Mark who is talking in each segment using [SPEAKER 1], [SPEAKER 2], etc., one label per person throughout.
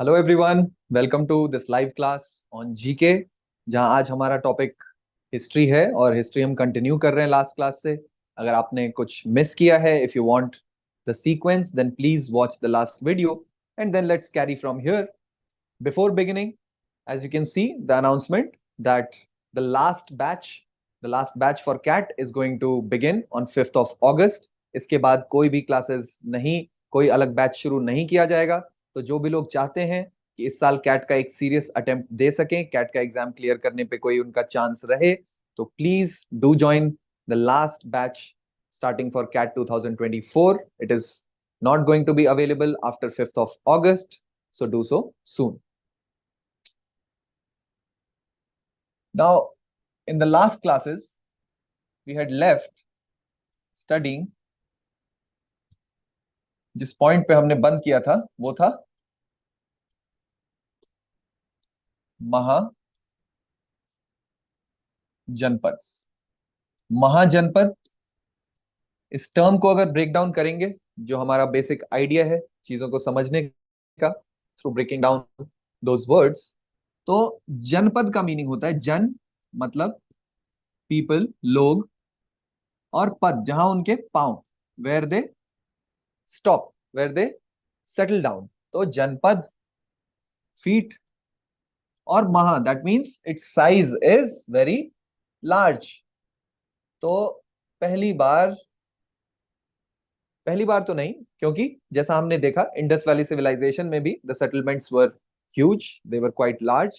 [SPEAKER 1] Hello everyone, welcome to this live class on GK. जहां आज हमारा टॉपिक हिस्ट्री है और हिस्ट्री हम कंटिन्यू कर रहे हैं लास्ट क्लास से। अगर आपने कुछ मिस किया है, if you want the sequence, then please watch the last video and then let's carry from here. Before beginning, as you can see the announcement that the last batch for CAT is going to begin on 5th of August. इसके बाद कोई भी classes नहीं, कोई अलग batch शुरू नहीं किया जाएगा। तो जो भी लोग चाहते हैं कि इस साल कैट का एक सीरियस अटेम्प्ट दे सकें, कैट का एग्जाम क्लियर करने पे कोई उनका चांस रहे, तो please do join the last batch starting for CAT 2024. It is not going to be available after 5th of August, so do so soon. Now, in the last classes, we had left studying, जिस point पे हमने बंद किया था वो था महाजनपद। महाजनपद, इस term को अगर ब्रेक डाउन करेंगे, जो हमारा बेसिक आइडिया है चीजों को समझने का through breaking down those words, तो जनपद का मीनिंग होता है जन मतलब पीपल, लोग, और पद जहां उनके पांव, where they stop, where they settle down. तो जनपद, फीट, और महा, that means its size is very large. तो पहली बार तो नहीं, क्योंकि जैसा हमने देखा इंडस वैली सिविलाइजेशन में भी the settlements were huge, they were quite large.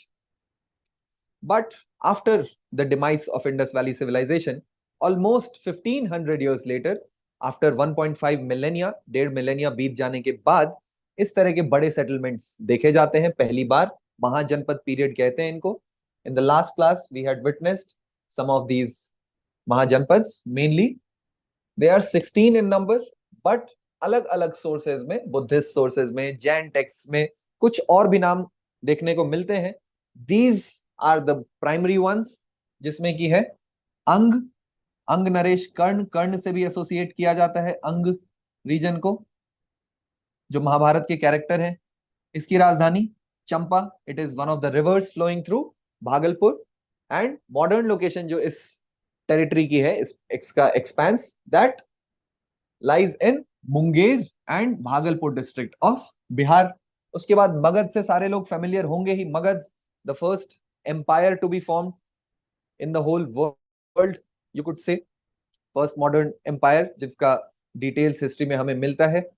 [SPEAKER 1] But after the demise of Indus valley civilization, almost 1500 years later, after 1.5 millennia, 1.5 millennia बीत जाने के बाद, इस तरह के बड़े सेटलमेंट्स देखे जाते हैं पहली बार। महाजनपद पीरियड कहते हैं इनको। In the last class we had witnessed some of these mahajanapadas. Mainly they are 16 in number, but अलग अलग सोर्सेज में, बुद्धिस्ट सोर्सेज में, जैन टेक्स्ट में कुछ और भी नाम देखने को मिलते हैं। These are the primary ones, जिसमें की है अंग, अंग नरेश कर्ण, कर्ण से भी एसोसिएट किया जाता है अंग रीजन को, जो महाभारत के कैरेक्टर है। इसकी राजधानी Champa, it is one of the rivers flowing through Bhagalpur. And modern location जो इस टेरिटरी की है, इसका expanse, that lies in Munger and Bhagalpur district of Bihar. उसके बाद मगध से सारे लोग फेमिलियर होंगे ही। Magadh, the first empire to be formed in the whole world, you could say, first modern empire, जिसका डिटेल्स हिस्ट्री में हमें मिलता है।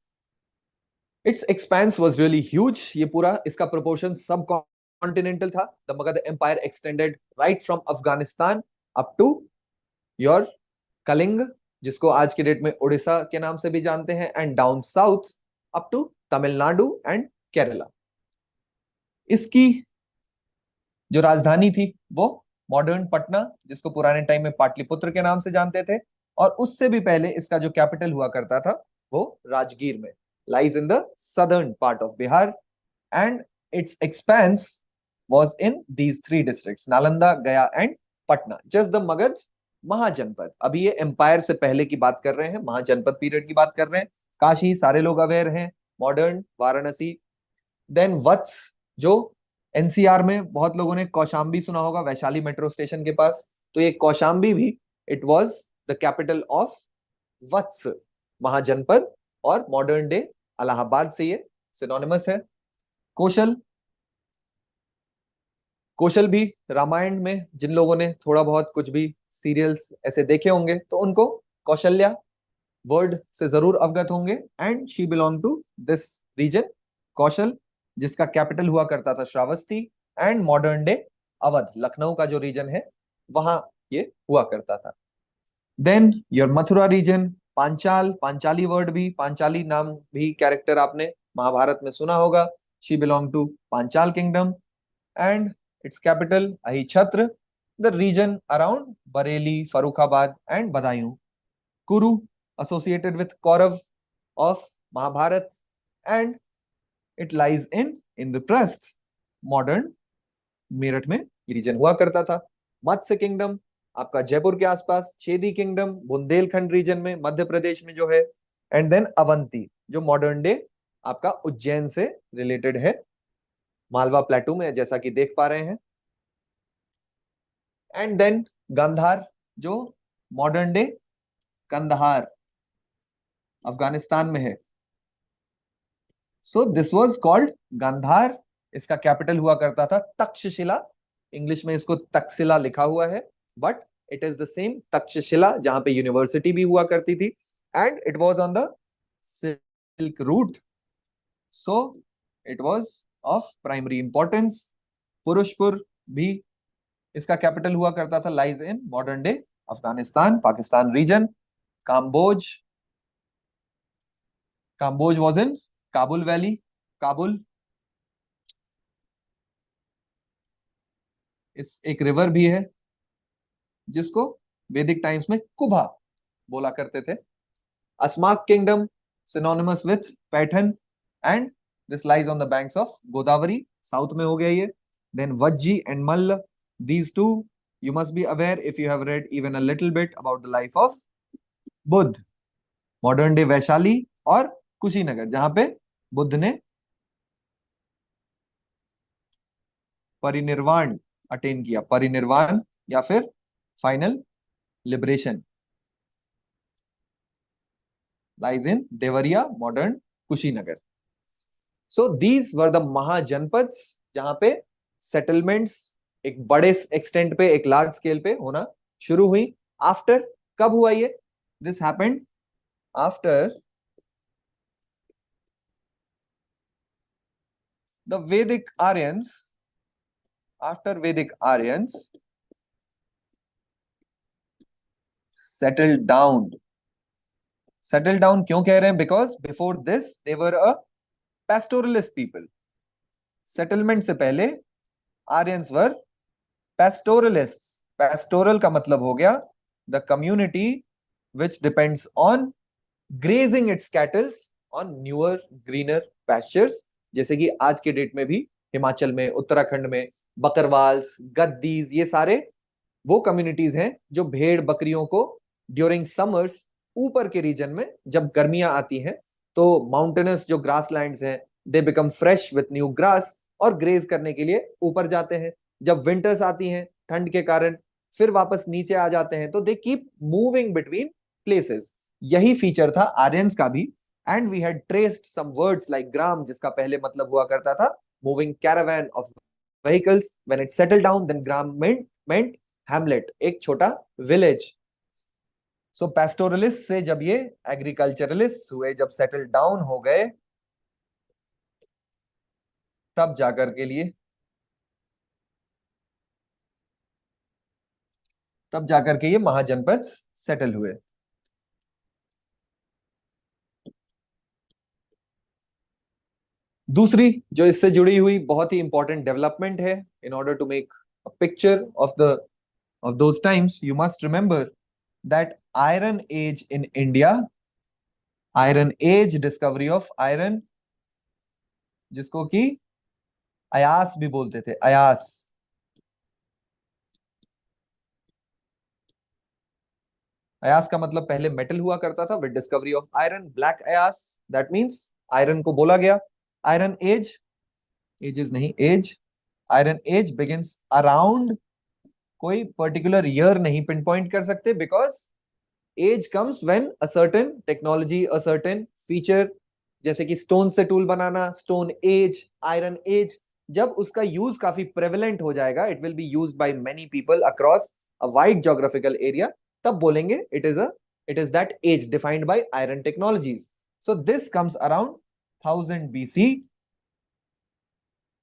[SPEAKER 1] Its expanse was really huge. ये पूरा, इसका प्रोपोर्शन सब कॉन्टिनेंटल था। The Magadha empire extended right from Afghanistan up to your Kalinga, जिसको आज के डेट में उड़ीसा के नाम से भी जानते हैं, and down south up to Tamil Nadu and Kerala. इसकी जो राजधानी थी वो मॉडर्न पटना, जिसको पुराने टाइम में पाटलिपुत्र के नाम से जानते थे, और उससे भी पहले इसका जो कैपिटल हुआ करता था वो राजगीर में, lies in the southern part of Bihar, and its expanse was in these three districts, Nalanda, Gaya and Patna. Just the Magad महाजनपद। अभी ये एम्पायर से पहले की बात कर रहे हैं, महाजनपद पीरियड की बात कर रहे हैं। काशी सारे लोग अवेयर हैं, मॉडर्न वाराणसी। देन वत्स, जो एनसीआर में बहुत लोगों ने कौशाम्बी सुना होगा, वैशाली मेट्रो स्टेशन के पास। तो ये कौशाम्बी भी, it was the capital of Vatsa Mahajanapada, और मॉडर्न डे इलाहाबाद से ये सिनोनिमस है। कौशल, कौशल भी रामायण में जिन लोगों ने थोड़ा बहुत कुछ भी सीरियल्स ऐसे देखे होंगे, तो उनको कौशल्या वर्ड से जरूर अवगत होंगे। And she belong to this region Kaushal, जिसका कैपिटल हुआ करता था Shravasti, and modern day Awadh, Lucknow का जो रीजन है वहां ये हुआ करता था। Then your Mathura region, Panchal, Panchali word भी, पांचाली नाम भी कैरेक्टर आपने महाभारत में सुना होगा। She belong to Panchal kingdom, and its capital Ahichchhatra, the region around Bareilly, Farrukhabad and Budaun. Kuru, associated with Kaurav of Mahabharat, and it lies in Indraprasth, modern Meerut में ये रीजन हुआ करता था। मत्स्य किंगडम आपका जयपुर के आसपास, छेदी किंगडम बुंदेलखंड रीजन में, मध्य प्रदेश में जो है, एंड देन अवंती, जो मॉडर्न डे आपका उज्जैन से रिलेटेड है। मालवा प्लेटू में, जैसा कि देख पा रहे हैं। एंड देन गांधार, जो मॉडर्न डे कंदहार अफगानिस्तान में है। So this was called Gandhara. इसका कैपिटल हुआ करता था तक्षशिला। इंग्लिश में इसको तक्षशिला लिखा हुआ है, but it is the same Takshashila, जहां पे यूनिवर्सिटी भी हुआ करती थी। And it was on the silk route, so it was of primary importance. Purushapura भी इसका कैपिटल हुआ करता था, lies in modern day Afghanistan, Pakistan region. Kamboja, Kamboja was in Kabul valley, Kabul. इस एक रिवर भी है जिसको वैदिक टाइम्स में कुबा बोला करते थे। Asmaka kingdom, synonymous with Paithan, and this lies on the banks of Godavari, south में हो गया ये। Then Vajji and Malla, these two you must be aware if you have read even a little bit about the life of Buddha. Modern day Vaishali और कुशीनगर, जहां पे बुद्ध ने परिनिर्वाण attain किया, परिनिर्वाण या फिर final liberation, lies in Deoria, modern Kushinagar. So these were the mahajanapadas, जहां पे settlements एक बड़े एक्सटेंट पे, एक लार्ज स्केल पे होना शुरू हुई। आफ्टर, कब हुआ ये? This happened after the Vedic Aryans, after Vedic Aryans settled down। settled down क्यों कह रहे हैं? Because before this they were a pastoralist people। settlement से पहले Aryans were pastoralists। pastoral का मतलब हो गया the community which depends on grazing its cattle on newer greener pastures। जैसे कि आज के डेट में भी हिमाचल में, उत्तराखंड में बकरवाल्स, गद्दीज, ये सारे वो कम्युनिटीज हैं जो भेड़ बकरियों को ड्यूरिंग समर्स, ऊपर के रीजन में जब गर्मियां आती हैं तो माउंटेनस जो ग्रास लैंड्स हैं, they become fresh with new grass, और ग्रेज करने के लिए ऊपर जाते हैं। जब विंटर्स आती हैं ठंड के कारण, फिर वापस नीचे आ जाते हैं। तो they keep moving between places. यही फीचर था आर्यंस का भी। And we had traced some words like gram, जिसका पहले मतलब हुआ करता था moving caravan of vehicles। when it settled down, then gram meant hamlet, एक छोटा विलेज। सो पैस्टोरलिस्ट से जब ये एग्रीकल्चरलिस्ट हुए, जब सेटल डाउन हो गए, तब जाकर के ये महाजनपद सेटल हुए। दूसरी जो इससे जुड़ी हुई बहुत ही इंपॉर्टेंट डेवलपमेंट है, in order to make a picture of those times, you must remember that iron age in India, iron age, discovery of iron, जिसको कि अयास भी बोलते थे, अयास। अयास का मतलब पहले मेटल हुआ करता था, with discovery of iron, black अयास, दैट मींस आयरन को बोला गया आयरन एज। एजेस नहीं, age. Iron age begins around, कोई पर्टिकुलर ईयर नहीं पिन पॉइंट कर सकते, because age comes when a certain technology, a certain feature, जैसे कि स्टोन से टूल बनाना, स्टोन एज, आयरन एज, जब उसका यूज काफी प्रेवलेंट हो जाएगा, it will be used by many people across a wide geographical area, तब बोलेंगे it is that age defined by iron technologies. So this comes around 1000 BC,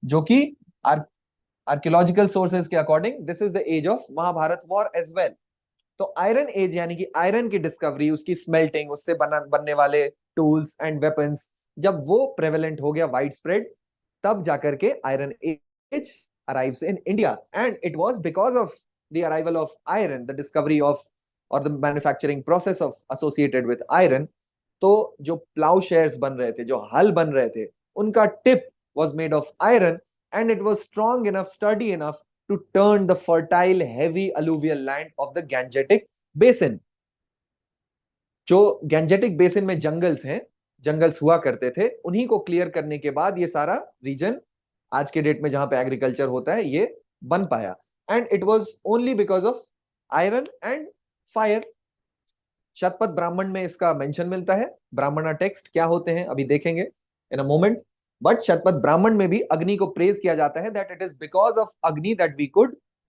[SPEAKER 1] जो कि archaeological sources के according this is the age of Mahabharata war as well. तो iron age यानी कि iron की discovery, उसकी स्मेल्टिंग, उससे बनने वाले टूल्स एंड वेपन्स, जब वो प्रेवलेंट हो गया, वाइड स्प्रेड, तब जाकर के iron age arrives in India. And it was because of the arrival of iron, the discovery of और the manufacturing process of associated with iron. तो जो प्लाउ शेयर्स बन रहे थे, जो हल बन रहे थे, उनका tip was made of iron, and it was strong enough, sturdy enough to turn the fertile, heavy alluvial land of the Gangetic Basin। जो गैंजेटिक बेसिन में जंगल्स हैं, जंगल्स हुआ करते थे, उन्हीं को क्लियर करने के बाद ये सारा रीजन आज के डेट में जहां पे एग्रीकल्चर होता है ये बन पाया, and it was only because of iron and fire. Shatapatha Brahmana में इसका मेंशन मिलता है। ब्राह्मणा टेक्स्ट क्या होते हैं अभी देखेंगे in a moment, but Shatapatha Brahmana में भी अग्नि को प्रेज किया जाता है, that it is because of Agni that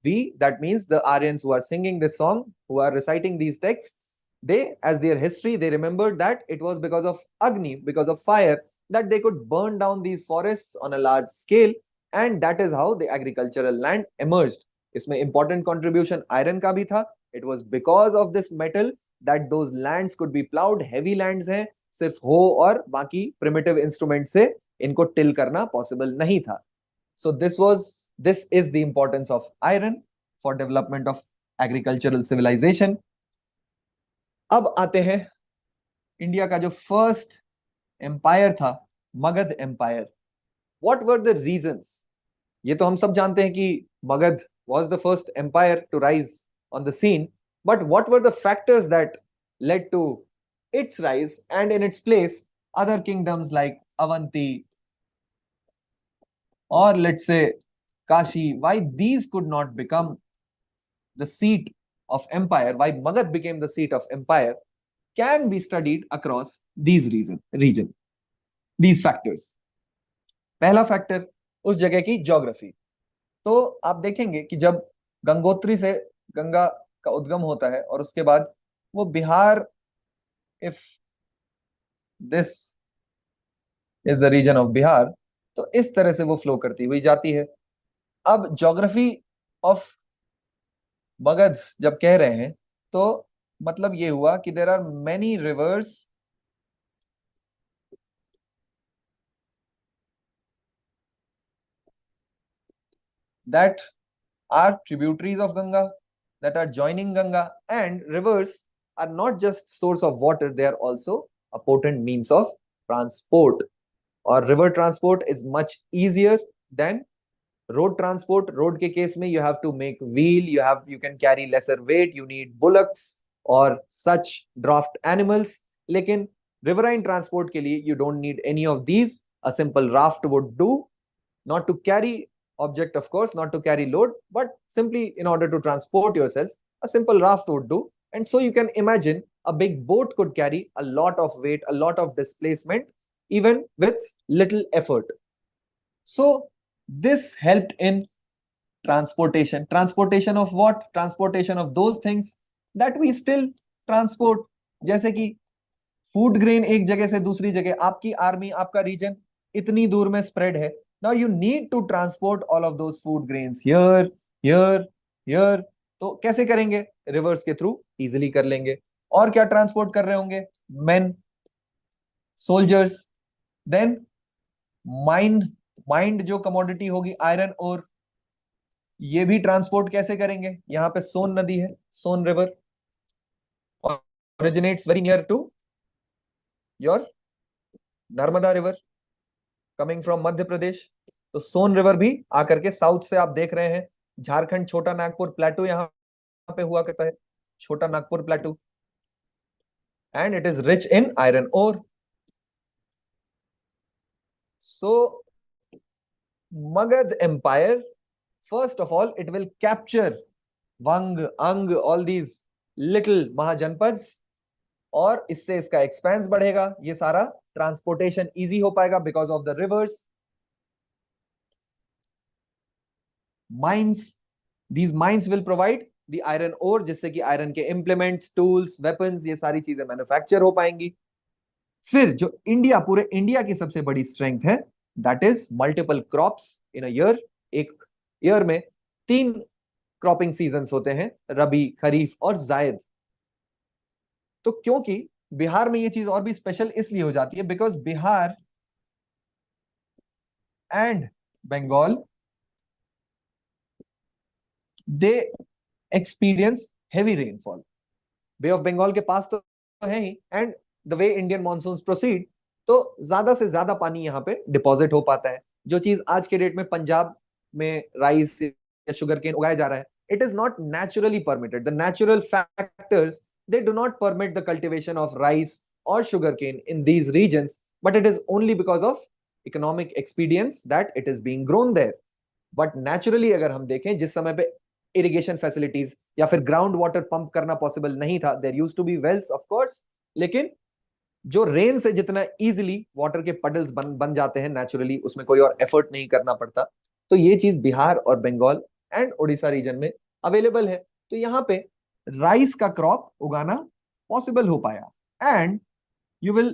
[SPEAKER 1] we that means the Aryans who are singing this song, who are reciting these texts, they as their history they remembered that it was because of agni, because of fire, that they could burn down these forests on a large scale, and that is how the agricultural land emerged. इसमें important contribution iron का भी था। it was because of this metal that those lands could be plowed। heavy lands हैं, सिर्फ हो और बाकी primitive instrument से इनको till करना possible नहीं था। so this is the importance of iron for development of agricultural civilization। अब आते हैं इंडिया का जो फर्स्ट एम्पायर था, Magadha empire. What were the reasons? ये तो हम सब जानते हैं कि Magadha was the first empire to rise on the scene, but what were the factors that led to its rise and in its place other kingdoms like Avanti or let's say Kashi, why these could not become the seat of empire, why Magad became the seat of empire, can be studied across these region, these factors। पहला factor उस जगह की geography. तो आप देखेंगे कि जब गंगोत्री से गंगा का उद्गम होता है और उसके बाद वो Bihar, if this is the region of Bihar, तो इस तरह से वो फ्लो करती हुई जाती है। अब ज्योग्राफी ऑफ मगध जब कह रहे हैं तो मतलब ये हुआ कि there are many rivers that are tributaries of Ganga, that are joining Ganga, and rivers are not just source of water, they are also a potent means of transport, or river transport is much easier than road transport। road के case में you have to make wheel, you can carry lesser weight, you need bullocks or such draft animals, लेकिन riverine transport के लिए you don't need any of these। a simple raft would do, not to carry object, of course, not to carry load, but simply in order to transport yourself, a simple raft would do। and so you can imagine a big boat could carry a lot of weight, a lot of displacement, even with little effort। so this helped in transportation of what? Transportation of those things that we still transport, जैसे कि food grain एक जगह से दूसरी जगह, आपकी army, आपका reason इतनी दूर में स्प्रेड है, now you need to transport all of those food grains here here here. तो कैसे करेंगे? रिवर्स के थ्रू इजिली कर लेंगे। और क्या ट्रांसपोर्ट कर रहे होंगे? मेन, सोल्जर्स, देन माइंड जो कमोडिटी होगी आयरन और, ये भी ट्रांसपोर्ट कैसे करेंगे? यहां पे सोन नदी है, Son river originates very near to your Narmada river coming from Madhya Pradesh. तो सोन रिवर भी आकर के साउथ से आप देख रहे हैं, झारखंड छोटा नागपुर प्लेटू यहां पे हुआ करता है, Chota Nagpur plateau, and it is rich in iron ore. So Magadh empire, first of all it will capture Vanga, Anga, all these little mahajanapadas, और इससे इसका एक्सपेंस बढ़ेगा, ये सारा ट्रांसपोर्टेशन इजी हो पाएगा because of the reverse. Mines, these mines will provide the iron ore, जिससे कि आयरन के इंप्लीमेंट्स, टूल्स, वेपन्स, ये सारी चीजें मैन्युफैक्चर हो पाएंगी। फिर जो इंडिया, पूरे इंडिया की सबसे बड़ी स्ट्रेंथ है, that is multiple crops in a year. एक ईयर में 3 क्रॉपिंग सीजन्स होते हैं, रबी, खरीफ और जायद। तो क्योंकि बिहार में ये चीज और भी स्पेशल इसलिए हो जाती है because Bihar and Bengal they experience heavy rainfall. Bay of Bengal के पास तो है ही, and the way Indian monsoons proceed, तो ज्यादा से ज्यादा पानी यहाँ पे डिपॉजिट हो पाता है। जो चीज आज के डेट में पंजाब में राइस या शुगर केन उगाया जा रहा है, it is not naturally permitted. The natural factors, they do not permit the cultivation of rice or sugarcane in these regions, but it is only because of economic expedience that it is being grown there. But naturally अगर हम देखें जिस समय पे irrigation facilities या फिर ground water pump करना possible नहीं था, there used to be wells of course, लेकिन जो रेन से जितना इजीली वाटर के पडल्स बन जाते हैं नेचुरली, उसमें कोई और एफर्ट नहीं करना पड़ता, तो ये चीज बिहार और बंगाल एंड उड़ीसा रीजन में अवेलेबल है। तो यहाँ पे राइस का क्रॉप उगाना पॉसिबल हो पाया। And you will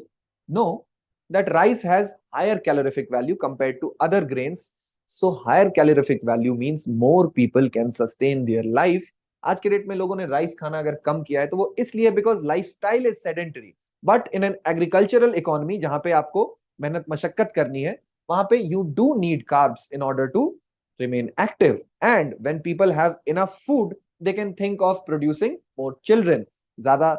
[SPEAKER 1] know that rice has higher calorific value compared to other grains. So higher calorific value means more people can sustain their life. आज के डेट में लोगों ने राइस खाना अगर कम किया है तो वो इसलिए because lifestyle is sedentary. But in an agricultural economy जहां पे आपको मेहनत मशक्कत करनी है, वहां पे you do need carbs in order to remain active. And when people have enough food, they can think of producing more children. ज्यादा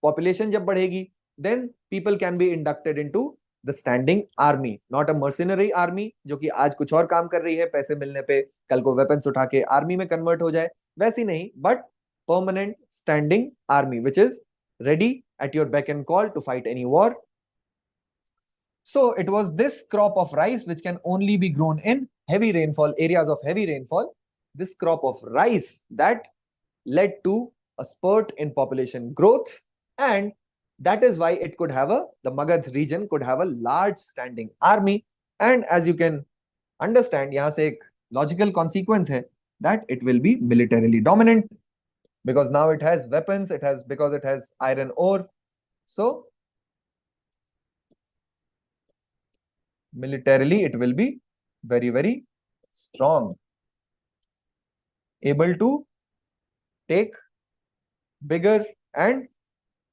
[SPEAKER 1] population जब बढ़ेगी, then people can be inducted into the standing army, not a mercenary army जो कि आज कुछ और काम कर रही है, पैसे मिलने पे कल को weapons उठा के आर्मी में कन्वर्ट हो जाए, वैसी नहीं, but permanent standing army which is ready at your beck and call to fight any war. So it was this crop of rice which can only be grown in heavy rainfall areas of heavy rainfall. This crop of rice that led to a spurt in population growth, and that is why it could have the Magad region could have a large standing army. And as you can understand, yahan se ek logical consequence hai that it will be militarily dominant because now it has weapons, because it has iron ore. So militarily it will be very, very strong, able to take bigger and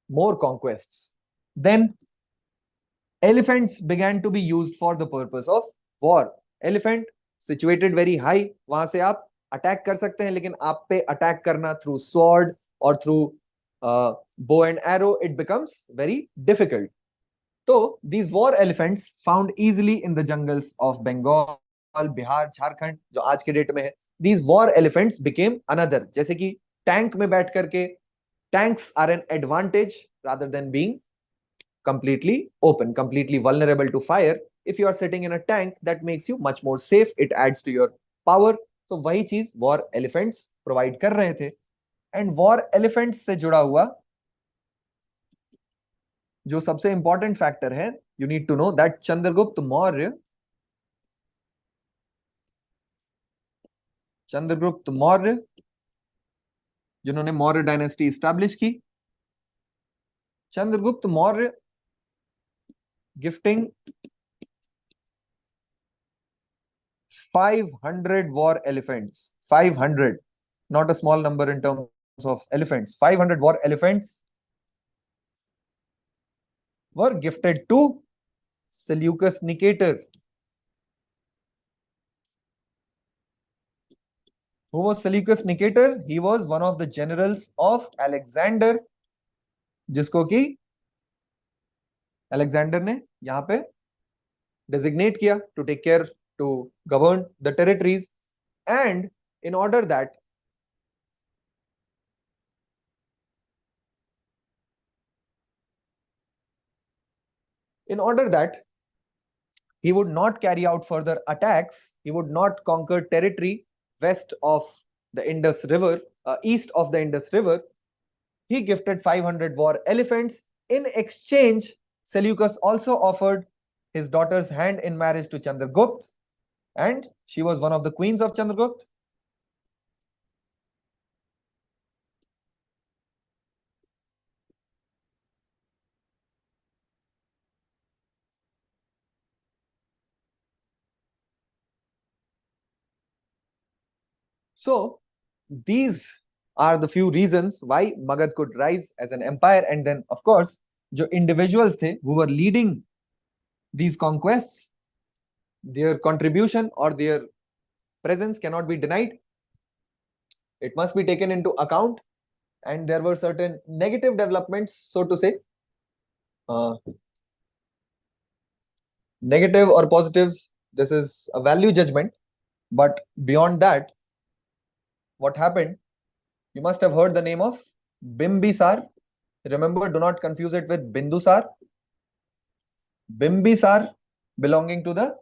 [SPEAKER 1] more conquests. Then elephants began to be used for the purpose of war. Elephant situated very high, वहां से आप attack कर सकते हैं, लेकिन आप पे attack करना थ्रू स्वॉर्ड और through bow and arrow, it becomes very difficult. So these war elephants found easily in the jungles of Bengal, Bihar, Jharkhand, जो आज के डेट में है, these war elephants became another, जैसे कि टैंक में बैठ करके, tanks are an advantage rather than being completely open, completely vulnerable to fire. If you are sitting in a tank, that makes you much more safe, it adds to your power. तो वही चीज war elephants provide कर रहे थे। And war elephants से जुड़ा हुआ जो सबसे इंपॉर्टेंट फैक्टर है, you need to know that Chandragupta Maurya जिन्होंने मौर्य डायनेस्टी स्टैब्लिश की, Chandragupta Maurya gifting 500 war elephants, 500, not a small number in terms of elephants, 500 war elephants were gifted to Seleucus Nicator. Who was Seleucus Nicator? He was one of the generals of Alexander, जिसको कि Alexander ने यहां पे designate किया to take care, to govern the territories, and in order that he would not carry out further attacks, he would not conquer territory west of the Indus River, east of the Indus River, he gifted 500 war elephants. In exchange, Seleucus also offered his daughter's hand in marriage to Chandragupta, and she was one of the queens of Chandragupta. So these are the few reasons why Magad could rise as an empire. And then, of course, जो individuals थे who were leading these conquests, their contribution or their presence cannot be denied. It must be taken into account. And there were certain negative developments, so to say, negative or positive, this is a value judgment. But beyond that, what happened? You must have heard the name of Bimbisar. Remember, do not confuse it with Bindusar. Bimbisar belonging to the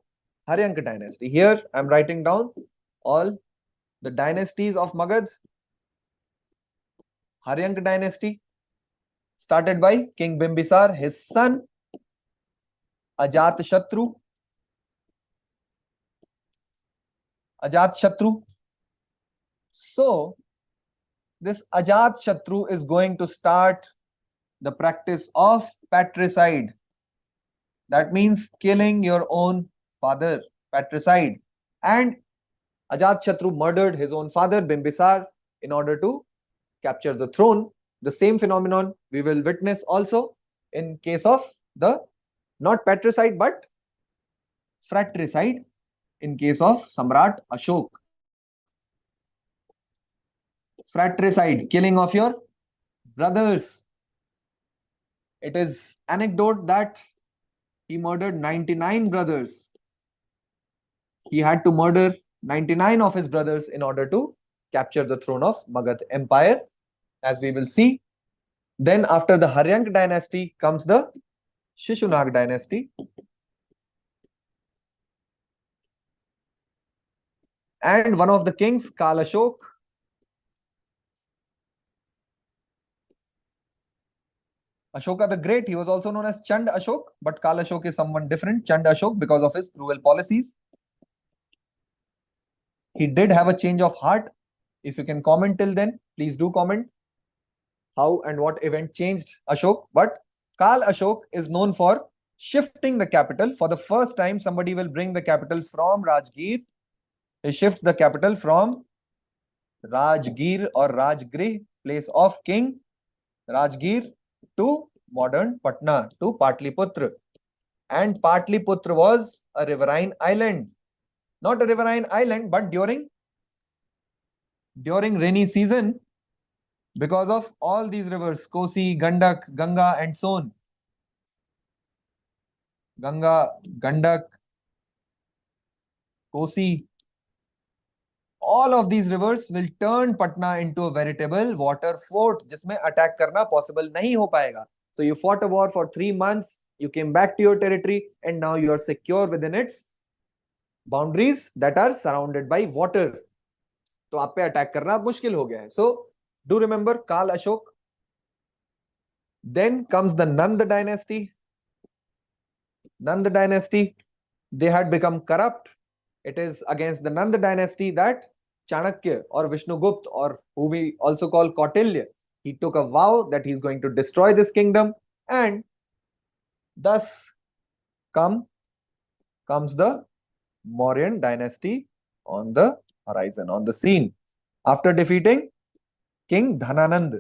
[SPEAKER 1] Haryanka dynasty. Here I'm writing down all the dynasties of Magad. Haryanka dynasty started by King Bimbisar, his son Ajat Shatru. So this Ajat Shatru is going to start the practice of patricide. That means killing your own father, patricide. And Ajat Shatru murdered his own father, Bimbisar, in order to capture the throne. The same phenomenon we will witness also in case of the not patricide but fratricide in case of Samrat Ashok. Fratricide, killing of your brothers. It is anecdote that he murdered 99 brothers. He had to murder 99 of his brothers in order to capture the throne of Magad Empire, as we will see. Then after the Haryank dynasty comes the Shishunag dynasty. And one of the kings, Kalashok, Ashoka the Great, he was also known as Chand Ashok, but Kalashok is someone different. Chand Ashok, because of his cruel policies. He did have a change of heart. If you can comment till then, please do comment how and what event changed Ashok. But Kal Ashok is known for shifting the capital. For the first time, somebody will bring the capital from Rajgir. He shifts the capital from Rajgir or Rajgrih, place of king, Rajgir, to modern Patna, to Patliputra. And Patliputra was a riverine island. Not a riverine island, but during rainy season, because of all these rivers, Kosi, Gandak, Ganga, and Son. Ganga, Gandak, Kosi, all of these rivers will turn Patna into a veritable water fort, जिसमें attack करना possible नहीं हो पाएगा. So you fought a war for 3 months, you came back to your territory, and now you are secure within its boundaries that are surrounded by water. तो आप पे attack करना मुश्किल हो गया है. So do remember Kal Ashok. Then comes the Nanda dynasty. Nanda dynasty, they had become corrupt. It is against the Nanda dynasty that Chanakya or Vishnugupta, or who we also call Kautilya, he took a vow that he's going to destroy this kingdom, and thus comes the Mauryan dynasty on the horizon, on the scene. After defeating King Dhananand.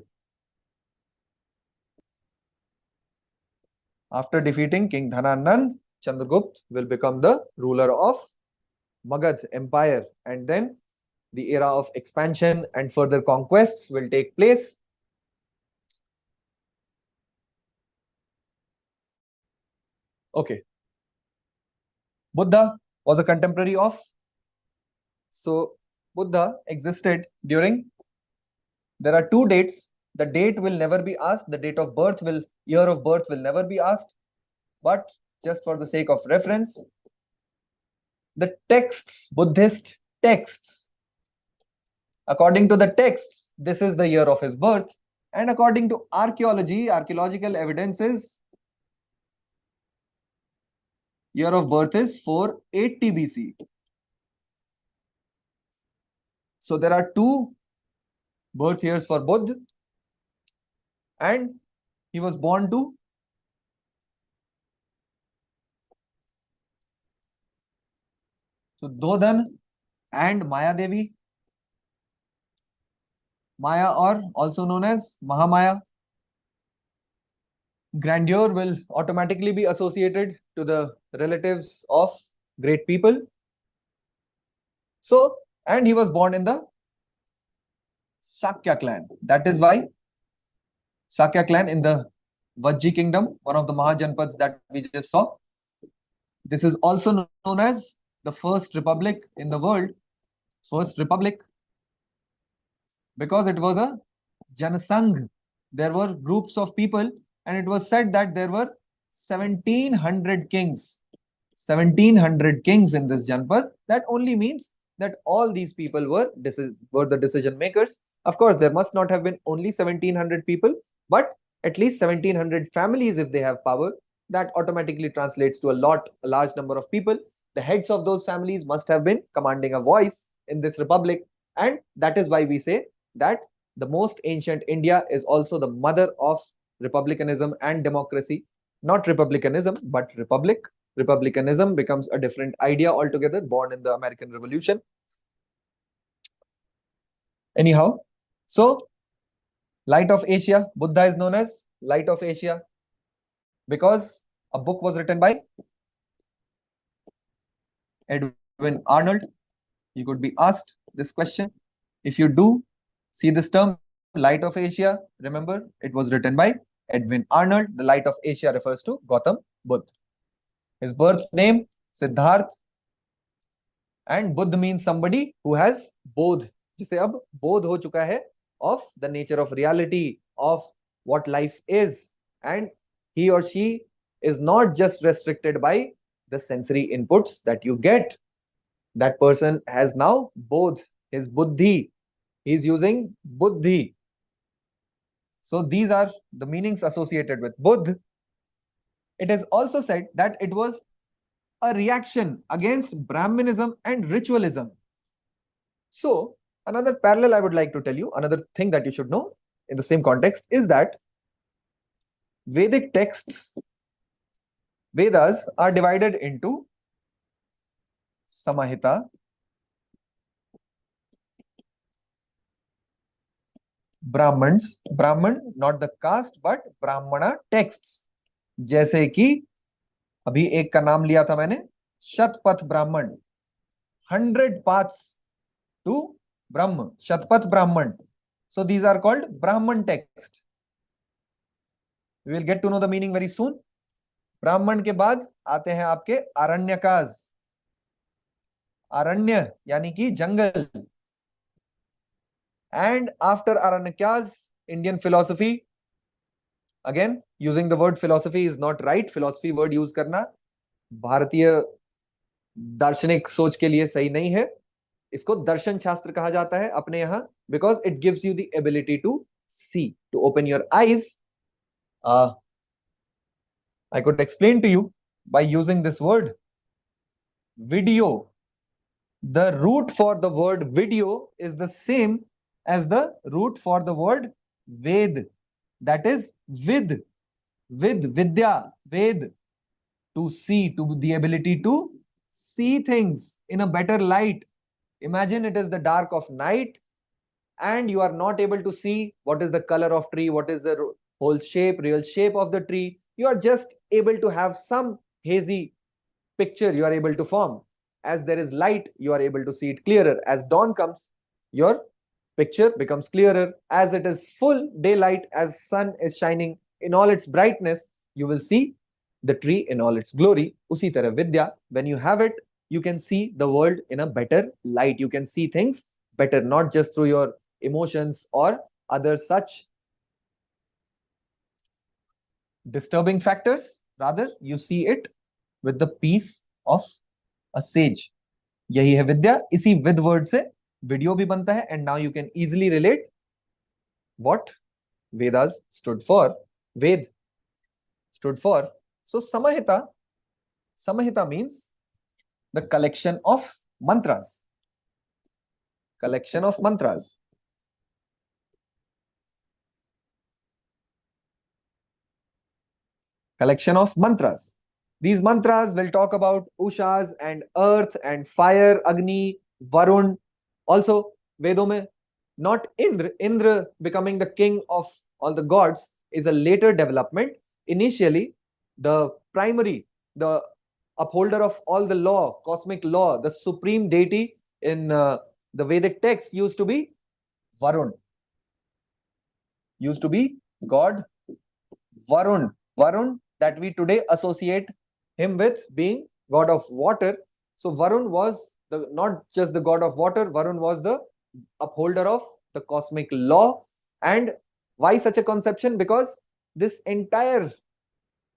[SPEAKER 1] After defeating King Dhananand, Chandragupta will become the ruler of Magad Empire, and then the era of expansion and further conquests will take place. Okay. Buddha was a contemporary of. So Buddha existed during. There are 2 dates. The date will never be asked. The date of birth will, year of birth will never be asked. But just for the sake of reference, the texts, Buddhist texts, according to the texts, this is the year of his birth. And according to archaeology, archaeological evidences, year of birth is 480 BC. So there are 2 birth years for Buddha, and he was born to Dodhan and Maya Devi. Maya, or also known as Mahamaya. Grandeur will automatically be associated to the relatives of great people. So, and he was born in the Sakya clan. That is why Sakya clan in the Vajji kingdom, one of the Mahajanpads that we just saw. This is also known as the first republic in the world. First republic, because it was a Janasangh. There were groups of people, and it was said that there were 1700 kings. 1700 kings in this Janpad, that only means that all these people were the decision makers. Of course, there must not have been only 1700 people, but at least 1700 families, if they have power, that automatically translates to a large number of people. The heads of those families must have been commanding a voice in this republic, and that is why we say that the most ancient India is also the mother of republicanism and democracy. Not republicanism, but republic. Republicanism becomes a different idea altogether, born in the American Revolution. Anyhow, so Light of Asia, Buddha is known as Light of Asia because a book was written by Edwin Arnold. You could be asked this question. If you do see this term, Light of Asia, remember it was written by Edwin Arnold. The Light of Asia refers to Gautam Buddha. His birth name, Siddharth, and Buddha means somebody who has bodh, जिसे अब बोध हो चुका है of the nature of reality, of what life is, and he or she is not just restricted by the sensory inputs that you get. That person has now bodh, his buddhi. He is using buddhi. So these are the meanings associated with Buddha. It is also said that it was a reaction against Brahmanism and ritualism. So, another parallel I would like to tell you, another thing that you should know in the same context is that Vedic texts, Vedas, are divided into Samahita, Brahmans, Brahman, not the caste, but Brahmana texts. जैसे कि अभी एक का नाम लिया था मैंने, Shatapatha Brahmana, 100 paths to Brahma, Shatpath Brahman. So these are called Brahman text. We will get to know the meaning very soon. ब्राह्मण के बाद आते हैं आपके आरण्यकाज. आरण्य यानी कि जंगल. And after Aranyakas, Indian philosophy. Again, using the word philosophy is not right. Philosophy word use करना भारतीय दार्शनिक सोच के लिए सही नहीं है. इसको दर्शन शास्त्र कहा जाता है अपने यहां, because it gives you the ability to see, to open your eyes. I could explain to you by using this word video. The root for the word video is the same as the root for the word Ved. That is with Vidya, Ved. To see, to the ability to see things in a better light. Imagine it is the dark of night and you are not able to see what is the color of tree, what is the whole shape, real shape of the tree. You are just able to have some hazy picture you are able to form. As there is light, you are able to see it clearer. As dawn comes, your picture becomes clearer. As it is full daylight, as sun is shining in all its brightness, you will see the tree in all its glory. Usi tarah Vidya, when you have it, you can see the world in a better light. You can see things better, not just through your emotions or other such disturbing factors. Rather, you see it with the peace of a sage. यही है विद्या. इसी with word से video भी बनता है. And now you can easily relate what Vedas stood for. Ved stood for. So Samahita means the collection of mantras. Collection of mantras. Collection of mantras. These mantras will talk about Ushas and earth and fire, Agni, Varun. Also, Vedo mein, not Indra. Indra becoming the king of all the gods is a later development. Initially, the primary, the upholder of all the law, cosmic law, the supreme deity in the Vedic text used to be Varun. Used to be God Varun. Varun that we today associate him with being god of water. So Varun was not just the god of water, Varun was the upholder of the cosmic law. And why such a conception? Because this entire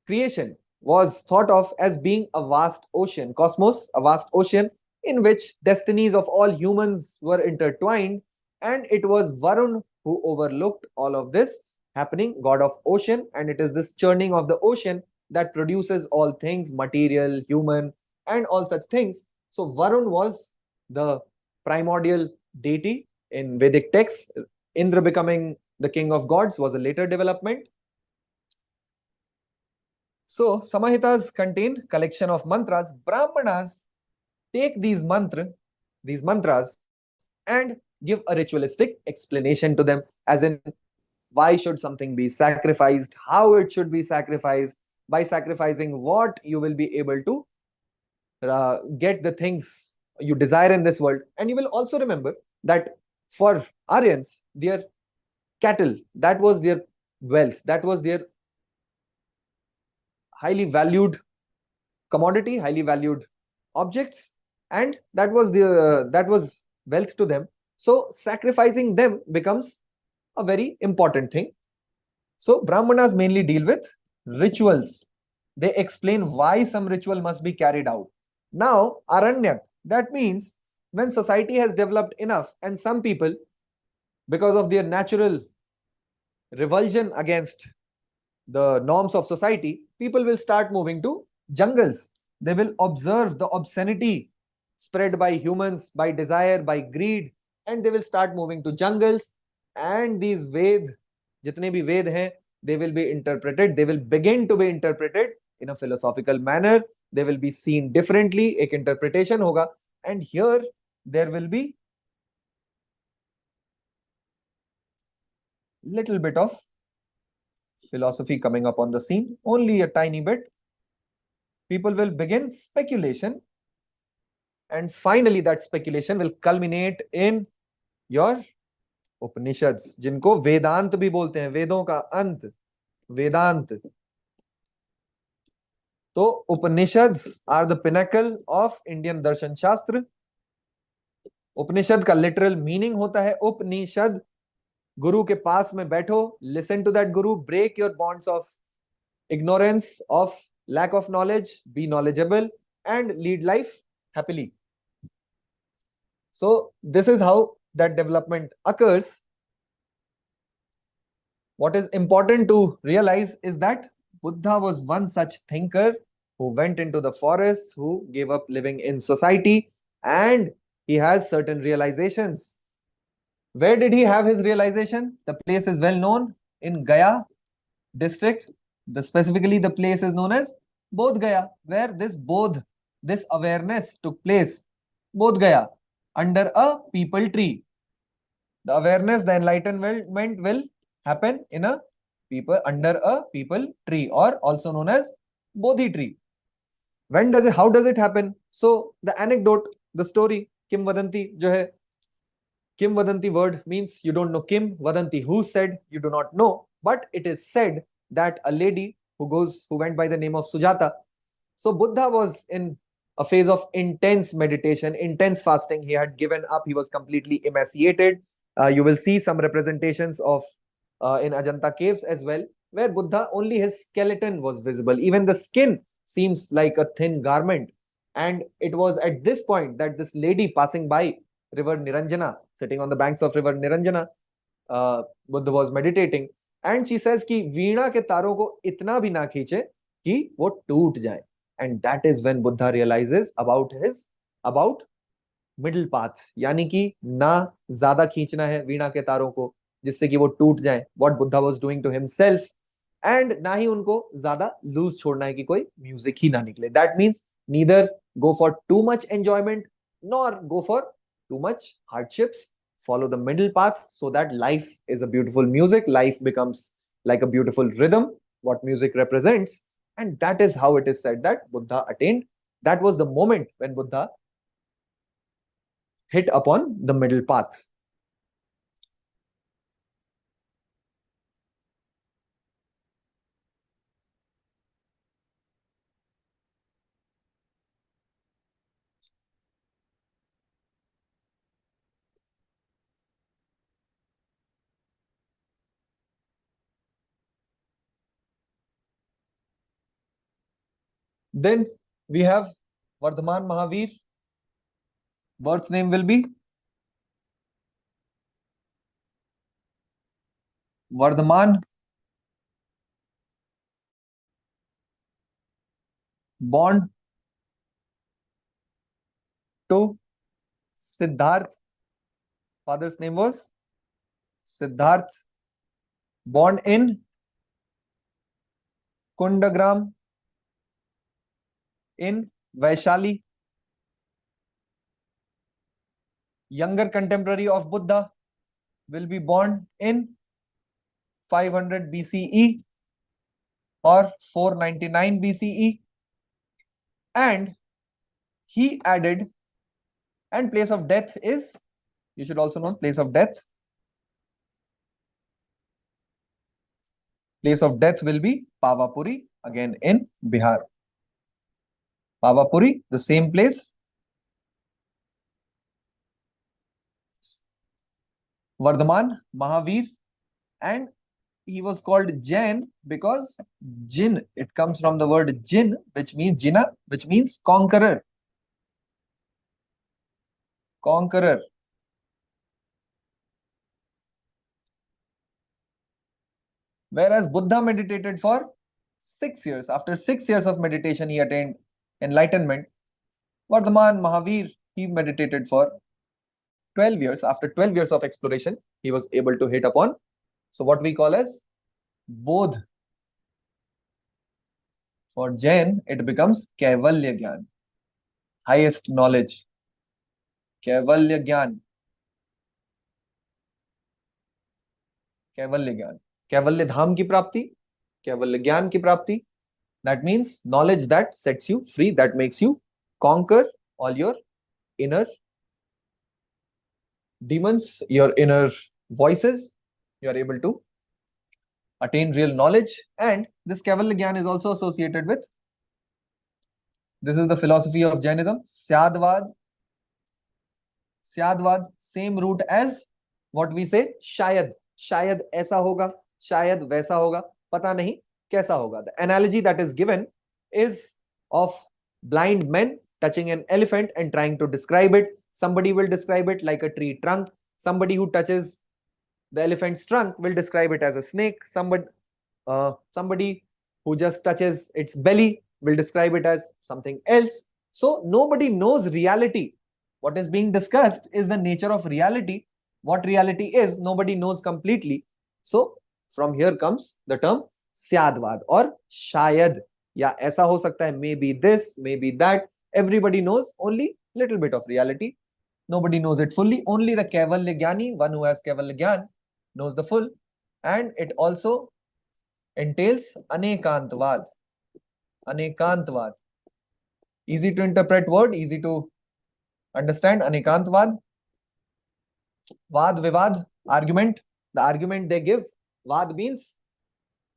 [SPEAKER 1] creation was thought of as being a vast ocean, cosmos, a vast ocean in which destinies of all humans were intertwined, and it was Varun who overlooked all of this happening, god of ocean, and it is this churning of the ocean that produces all things material, human, and all such things. So Varun was the primordial deity in Vedic texts. Indra becoming the king of gods was a later development. So Samahitas contain collection of mantras. Brahmanas take these mantras, and give a ritualistic explanation to them, as in why should something be sacrificed, how it should be sacrificed, by sacrificing what you will be able to get the things you desire in this world. And you will also remember that for Aryans, their cattle, that was their wealth, that was their highly valued commodity, highly valued objects, and that was wealth to them. So sacrificing them becomes a very important thing. So Brahmanas mainly deal with rituals. They explain why some ritual must be carried out. Now, Aranyak, that means when society has developed enough and some people, because of their natural revulsion against the norms of society, people will start moving to jungles. They will observe the obscenity spread by humans, by desire, by greed, and they will start moving to jungles. And these Ved, jitne bhi Ved hain, they will be interpreted, they will begin to be interpreted in a philosophical manner. They will be seen differently, ek interpretation hoga. And here there will be little bit of philosophy coming up on the scene, only a tiny bit. People will begin speculation, and finally that speculation will culminate in your Upanishads, जिनको वेदांत भी बोलते हैं, वेदों का अंत, वेदांत. तो Upanishads are the pinnacle of Indian darshan shastra. उपनिषद का literal meaning होता है उपनिषद, गुरु के पास में बैठो, listen to that guru, break your bonds of ignorance, of lack of knowledge, be knowledgeable, and lead life happily. So this is how that development occurs. What is important to realize is that Buddha was one such thinker who went into the forests, who gave up living in society, and he has certain realizations. Where did he have his realization? The place is well known, in Gaya district. Specifically, the place is known as Bodh Gaya, where this awareness took place. Bodh Gaya, under a people tree. The awareness, the enlightenment will happen in a people, under a people tree, or also known as Bodhi tree. When does it? How does it happen? So the anecdote, the story, Kim Vadanti, jo hai, Kim Vadanti word means you don't know Kim, Vadanti who said, you do not know, but it is said that a lady who went by the name of Sujata. So Buddha was in a phase of intense meditation, intense fasting. He had given up. He was completely emaciated. You will see some representations of in Ajanta caves as well, where Buddha, only his skeleton was visible. Even the skin seems like a thin garment. And it was at this point that this lady passing by river Niranjana, sitting on the banks of river Niranjana, Buddha was meditating. And she says कि वीणा के तारों को इतना भी ना खींचे कि वो टूट जाए. And that is when Buddha realizes about middle path, यानी कि ना ज्यादा खींचना है वीणा के तारों को जिससे कि वो टूट जाए, what Buddha was doing to himself, and ना ही उनको ज्यादा लूज छोड़ना है कि कोई म्यूजिक ही ना निकले. That means neither go for too much enjoyment nor go for too much hardships. Follow the middle path so that life is a beautiful music. Life becomes like a beautiful rhythm, what music represents. And that is how it is said that Buddha attained. That was the moment when Buddha hit upon the middle path. Then we have Vardhaman Mahavir. Birth name will be Vardhaman. Born to Siddharth. Father's name was Siddharth. Born in Kundagram in Vaishali. Younger contemporary of Buddha will be born in 500 BCE or 499 BCE, and he added, and place of death is, you should also know place of death. Place of death will be Pavapuri, again in Bihar. Pavapuri, the same place. Vardhaman Mahavir, and he was called Jain because Jin, it comes from the word Jin, which means Jina, which means conqueror. Conqueror. Whereas Buddha meditated for 6 years. After 6 years of meditation, he attained enlightenment. Vardhaman Mahavir, he meditated for 12 years. After 12 years of exploration, he was able to hit upon, so what we call as Bodh. For Jain, it becomes Kaivalya Gyan, highest knowledge. Kaivalya Gyan. Kaivalya Gyan. Kaivalya Dham ki prapti, Kaivalya Gyan ki prapti. That means knowledge that sets you free, that makes you conquer all your inner demons, your inner voices. You are able to attain real knowledge. And this Kaivalya Gyan is also associated with, this is the philosophy of Jainism, Syadvad. Syadvad, same root as what we say Shayad. Shayad aisa hoga, Shayad वैसा होगा, पता नहीं कैसा होगा. The analogy that is given is of blind men touching an elephant and trying to describe it. Somebody will describe it like a tree trunk. Somebody who touches the elephant's trunk will describe it as a snake. Somebody who just touches its belly will describe it as something else. So nobody knows reality. What is being discussed is the nature of reality. What reality is, nobody knows completely. So from here comes the term Syadvad or Shayad. या ऐसा हो सकता है, maybe this, maybe that. Everybody knows only little bit of reality. Nobody knows it fully. Only the Kaivalya Gyani, one who has Kaivalya Gyan, knows the full. And it also entails Anekantvad. Anekantvad. Easy to interpret word, easy to understand. Anekantvad. Vad, Vivad, argument. The argument they give. Vad means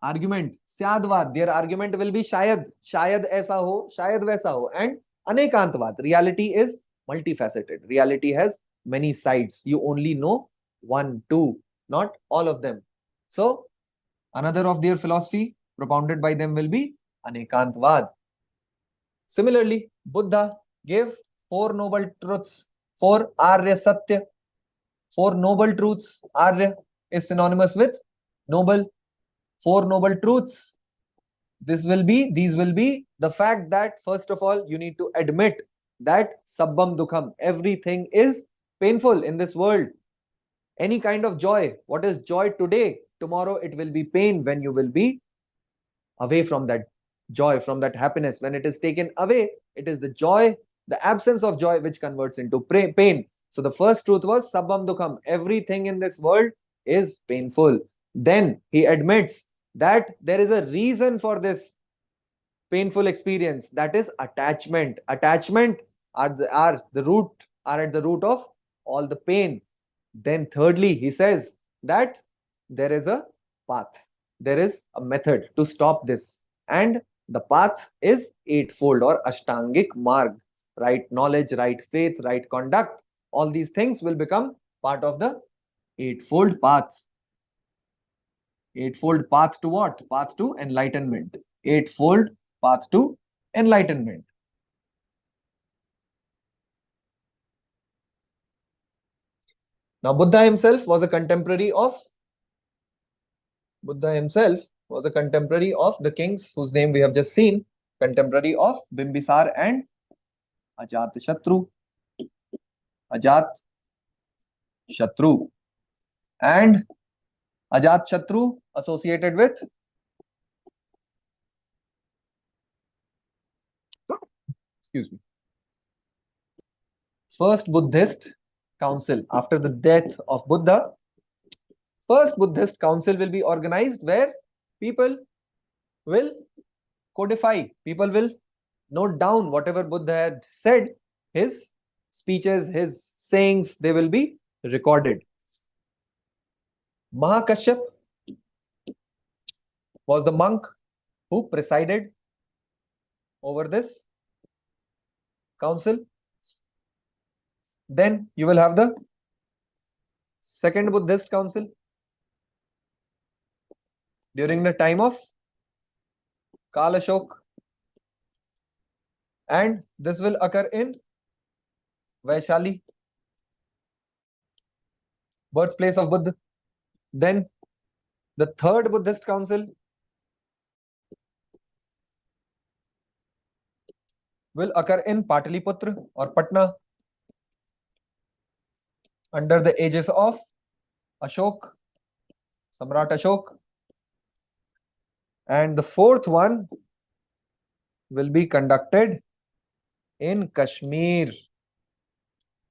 [SPEAKER 1] argument. Syadvad, their argument will be Shayad. Shayad aisa ho, Shayad waisa ho. And Anekantvad, reality is multifaceted. Reality has many sides. You only know one, two, not all of them. So, another of their philosophy propounded by them will be Anekantvad. Similarly, Buddha gave 4 noble truths, 4 Arya Satya. 4 noble truths. Arya is synonymous with noble. 4 noble truths. These will be the fact that, first of all, you need to admit that sabbam dukham, everything is painful in this world. Any kind of joy, what is joy today, tomorrow it will be pain when you will be away from that joy, from that happiness. When it is taken away, it is the joy, the absence of joy, which converts into pain. So the first truth was sabbam dukham, everything in this world is painful. Then he admits that there is a reason for this painful experience, that is attachment. Attachment are at the root of all the pain. Then thirdly, he says that there is a path, there is a method to stop this, and the path is eightfold or ashtangik marg. Right knowledge, right faith, right conduct, all these things will become part of the eightfold path. Eightfold path to what? Path to enlightenment. Eightfold path to enlightenment. Now, Buddha himself was a contemporary of the kings whose name we have just seen, contemporary of Bimbisar and Ajatashatru. Ajat Shatru. And Ajat associated with, excuse me, first Buddhist council. After the death of Buddha, first Buddhist council will be organized where people will codify, people will note down whatever Buddha had said, his speeches, his sayings, they will be recorded. Mahakashyap was the monk who presided over this council. Then you will have the second Buddhist council during the time of Kalashok, and this will occur in Vaishali, birthplace of Buddha. Then the third Buddhist council will occur in Pataliputra or Patna under the aegis of Ashok, Samrat Ashok. And the fourth one will be conducted in Kashmir.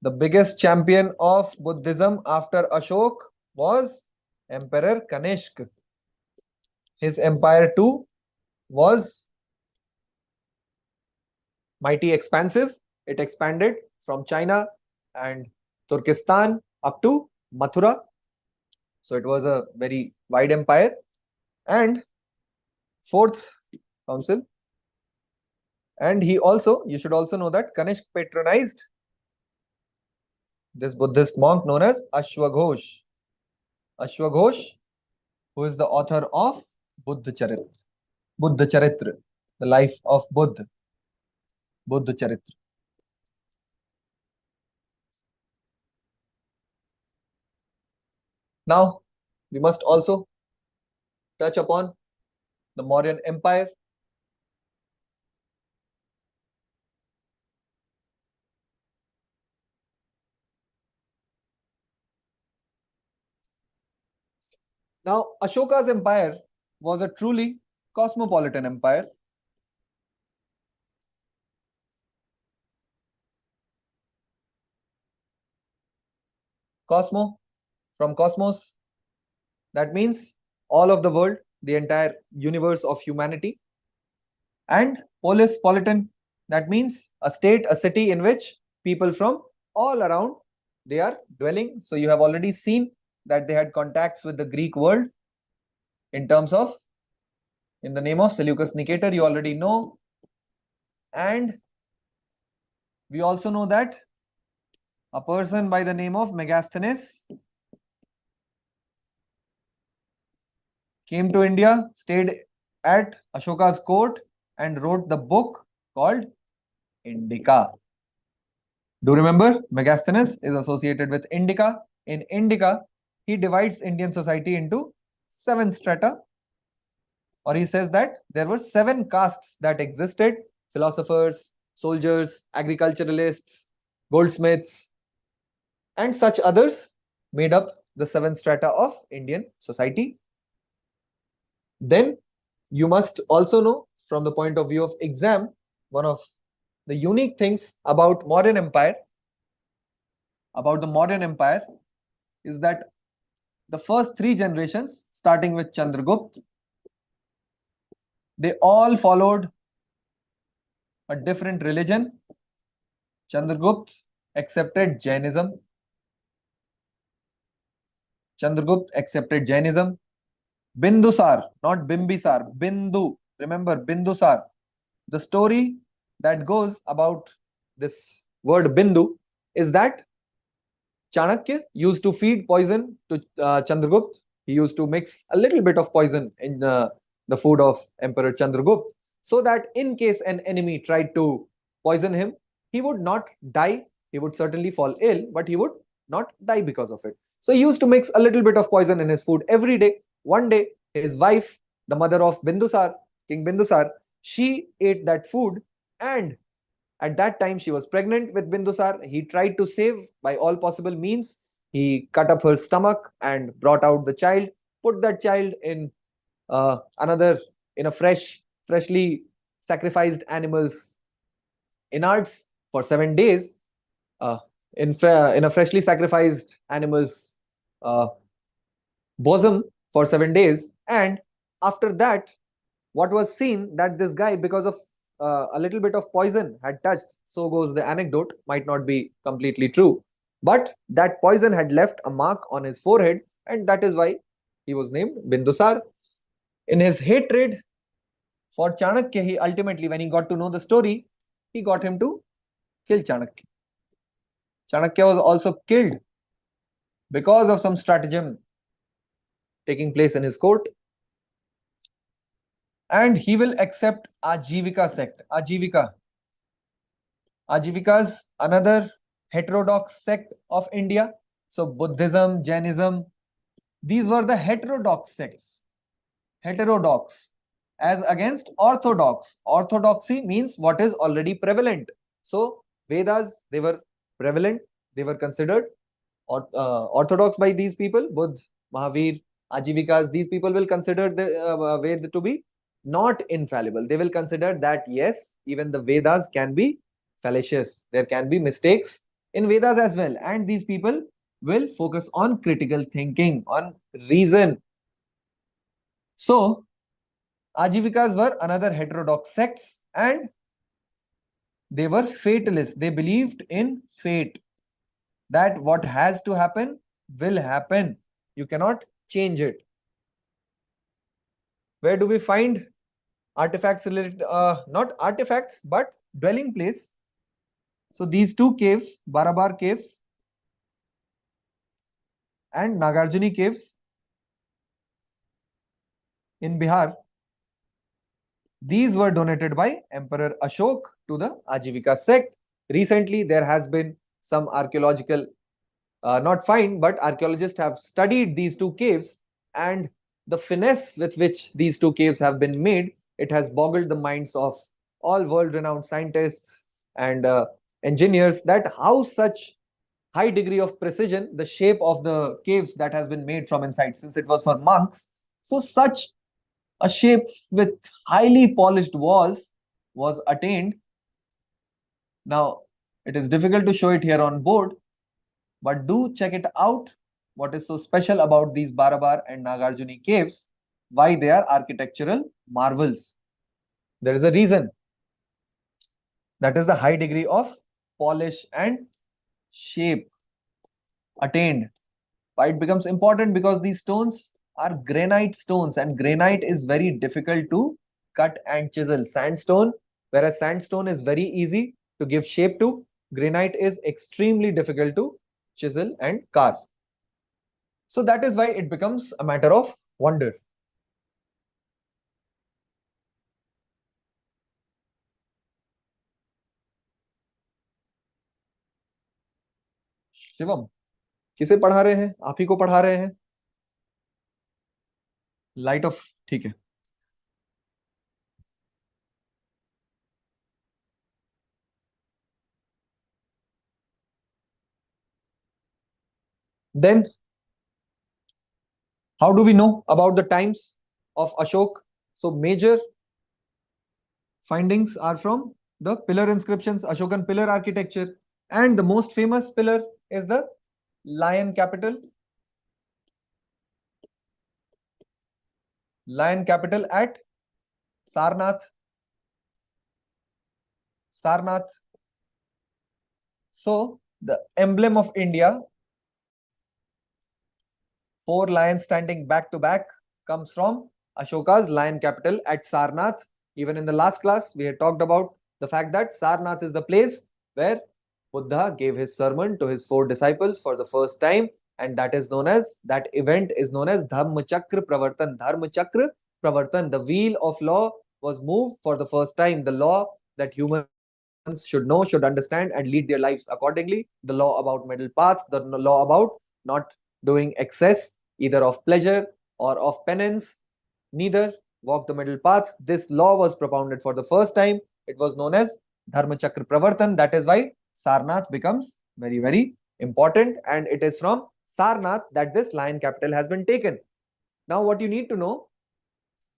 [SPEAKER 1] The biggest champion of Buddhism after Ashok was Emperor Kanishk. His empire too was mighty expansive. It expanded from China and Turkestan up to Mathura. So it was a very wide empire. And fourth council, and he also, you should also know that Kanishk patronized this Buddhist monk known as Ashwaghosh. Ashwaghosh, who is the author of Buddha Charitra, the life of Buddha. Buddha Charitra. Now, we must also touch upon the Mauryan Empire. Now, Ashoka's empire was a truly cosmopolitan empire. Cosmo, from cosmos, that means all of the world, the entire universe of humanity. And polis, politan, that means a state, a city in which people from all around, they are dwelling. So you have already seen that they had contacts with the Greek world in terms of, in the name of Seleucus Nicator, you already know. And we also know that a person by the name of Megasthenes came to India, stayed at Ashoka's court, and wrote the book called Indica. Do remember, Megasthenes is associated with Indica. In Indica, he divides Indian society into 7 strata, or he says that there were 7 castes that existed: philosophers, soldiers, agriculturalists, goldsmiths, and such others made up the 7 strata of Indian society. Then you must also know, from the point of view of exam, one of the unique things about the Mauryan Empire is that the first 3 generations, starting with Chandragupta, they all followed a different religion. Chandragupta accepted Jainism. Bindusar, not Bimbisar, Bindu. Remember, Bindusar. The story that goes about this word Bindu is that Chanakya used to feed poison to Chandragupta. He used to mix a little bit of poison in the food of Emperor Chandragupta. so that in case an enemy tried to poison him, he would not die. He would certainly fall ill, but he would not die because of it. So he used to mix a little bit of poison in his food every day. One day, his wife, the mother of Bindusar, King Bindusar, she ate that food, and at that time she was pregnant with Bindusar. He tried to save by all possible means. He cut up her stomach and brought out the child, put that child in another, in a freshly sacrificed animal's innards for 7 days, uh, in a freshly sacrificed animal's uh, bosom for 7 days. And after that, what was seen, that this guy, because of a little bit of poison had touched, so goes the anecdote, might not be completely true, but that poison had left a mark on his forehead, and that is why he was named Bindusar. In his hatred for Chanakya, he ultimately, when he got to know the story, he got him to kill Chanakya. Chanakya was also killed because of some stratagem taking place in his court, and he will accept Ajivika sect. Ajivikas, another heterodox sect of India. So Buddhism, Jainism, these were the heterodox sects. Heterodox as against orthodox. Orthodoxy means what is already prevalent. So Vedas, they were prevalent, they were considered orthodox by these people. Buddha, Mahavir, Ajivikas, these people will consider the Ved to be not infallible. They will consider that yes, even the Vedas can be fallacious. There can be mistakes in Vedas as well. And these people will focus on critical thinking, on reason. So Ajivikas were another heterodox sects, and they were fatalists. They believed in fate, that what has to happen will happen. You cannot change it. Where do we find artifacts related, not artifacts, but dwelling place? So these two caves, Barabar caves and Nagarjuni caves in Bihar, these were donated by Emperor Ashok to the Ajivika sect. Recently, there has been some archaeological, not find, but archaeologists have studied these two caves, and the finesse with which these two caves have been made, it has boggled the minds of all world-renowned scientists and engineers, that how such high degree of precision, the shape of the caves that has been made from inside, since it was for monks, so such a shape with highly polished walls was attained. Now, it is difficult to show it here on board, but do check it out. What is so special about these Barabar and Nagarjuni caves? Why they are architectural marvels? There is a reason. That is the high degree of polish and shape attained. Why it becomes important? Because these stones are granite stones, and granite is very difficult to cut and chisel. Sandstone, whereas sandstone is very easy to give shape to, granite is extremely difficult to chisel and carve. So that is why it becomes a matter of wonder. Shivam, किसे पढ़ा रहे हैं? आप ही को पढ़ा रहे हैं? Light of, ठीक है. Then, how do we know about the times of Ashok? So major findings are from the pillar inscriptions, Ashokan pillar architecture, and the most famous pillar is the lion capital. Lion capital at Sarnath. Sarnath. So the emblem of India, 4 lions standing back to back, comes from Ashoka's lion capital at Sarnath. Even in the last class, we had talked about the fact that Sarnath is the place where Buddha gave his sermon to his 4 disciples for the first time, and that event is known as Dhammachakra Pravartan. Dharmachakra Pravartan, the wheel of law was moved for the first time. The law that humans should know, should understand, and lead their lives accordingly. The law about middle path, the law about not doing excess either of pleasure or of penance, neither walk the middle path. This law was propounded for the first time. It was known as Dharma Chakra Pravartan. That is why Sarnath becomes very, very important. And it is from Sarnath that this lion capital has been taken. Now, what you need to know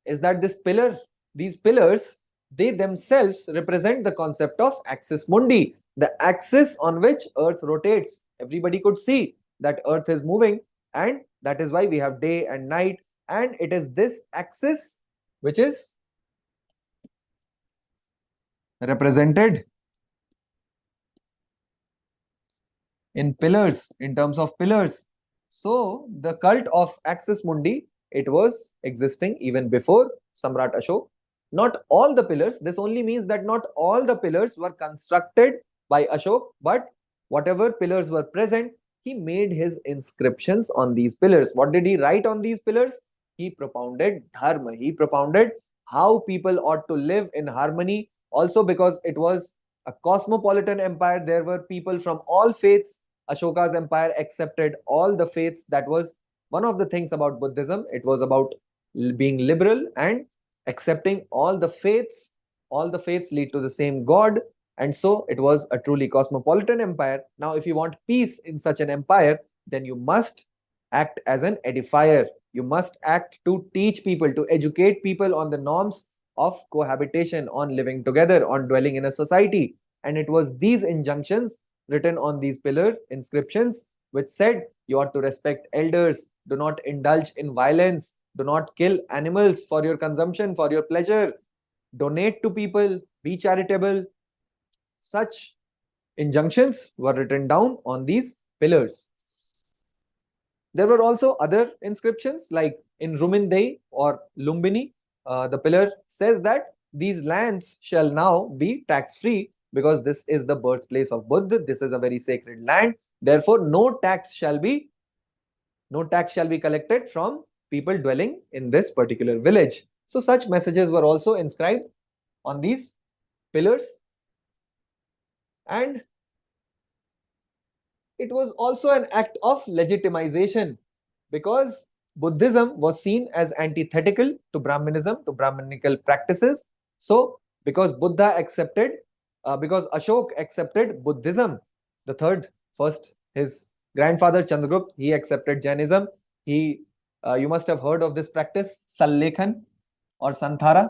[SPEAKER 1] is that these pillars, they themselves represent the concept of axis mundi, the axis on which Earth rotates. Everybody could see that Earth is moving, and that is why we have day and night. And it is this axis which is represented in pillars, in terms of pillars. So the cult of axis mundi, it was existing even before Samrat Ashok. Not all the pillars, this only means that not all the pillars were constructed by Ashok, but whatever pillars were present, he made his inscriptions on these pillars. What did he write on these pillars? He propounded dharma. He propounded how people ought to live in harmony. Also, because it was a cosmopolitan empire, there were people from all faiths. Ashoka's empire accepted all the faiths. That was one of the things about Buddhism. It was about being liberal and accepting all the faiths. All the faiths lead to the same God. And so it was a truly cosmopolitan empire. Now, if you want peace in such an empire, then you must act as an edifier. You must act to teach people, to educate people on the norms of cohabitation, on living together, on dwelling in a society. And it was these injunctions written on these pillar inscriptions which said you ought to respect elders, do not indulge in violence, do not kill animals for your consumption, for your pleasure, donate to people, be charitable. Such injunctions were written down on these pillars. There were also other inscriptions like in Rumindei or Lumbini. The pillar says that these lands shall now be tax free because this is the birthplace of Buddha. This is a very sacred land. Therefore, no tax shall be collected from people dwelling in this particular village. So such messages were also inscribed on these pillars. And it was also an act of legitimization because Buddhism was seen as antithetical to Brahmanism, to Brahmanical practices. So, because Ashok accepted Buddhism, his grandfather Chandragupta, he accepted Jainism. You must have heard of this practice, Sallekhan or Santhara,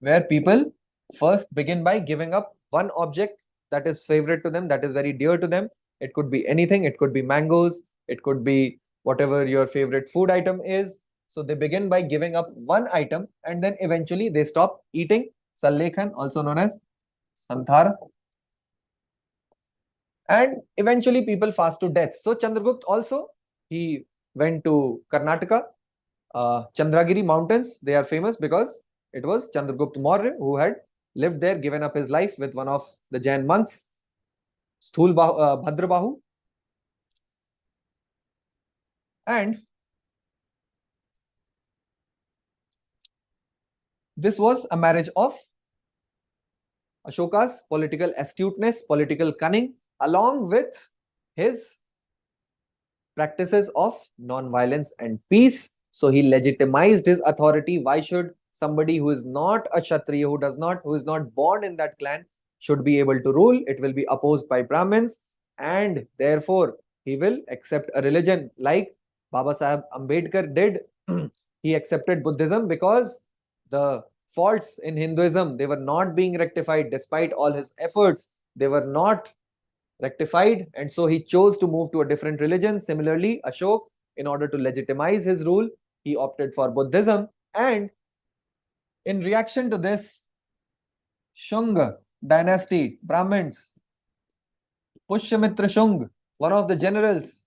[SPEAKER 1] where people first begin by giving up one object that is favorite to them, that is very dear to them. It could be anything, it could be mangoes, it could be whatever your favorite food item is. So they begin by giving up one item and then eventually they stop eating. Sallekhan, also known as Santhara. And eventually people fast to death. So Chandragupta also, he went to Karnataka. Chandragiri mountains, they are famous because it was Chandragupta Maurya who had lived there, given up his life with one of the Jain monks, Bhadrabahu. And this was a marriage of Ashoka's political astuteness, political cunning, along with his practices of non-violence and peace. So he legitimized his authority. Why should somebody who is not a Kshatriya, who is not born in that clan, should be able to rule? It will be opposed by Brahmins, and therefore he will accept a religion like Baba Sahib Ambedkar did. He accepted Buddhism because the faults in Hinduism, they were not being rectified despite all his efforts. They were not rectified, and so he chose to move to a different religion. Similarly, Ashok, in order to legitimize his rule, he opted for Buddhism. And in reaction to this, Shunga dynasty, Brahmins, Pushyamitra Shung, one of the generals,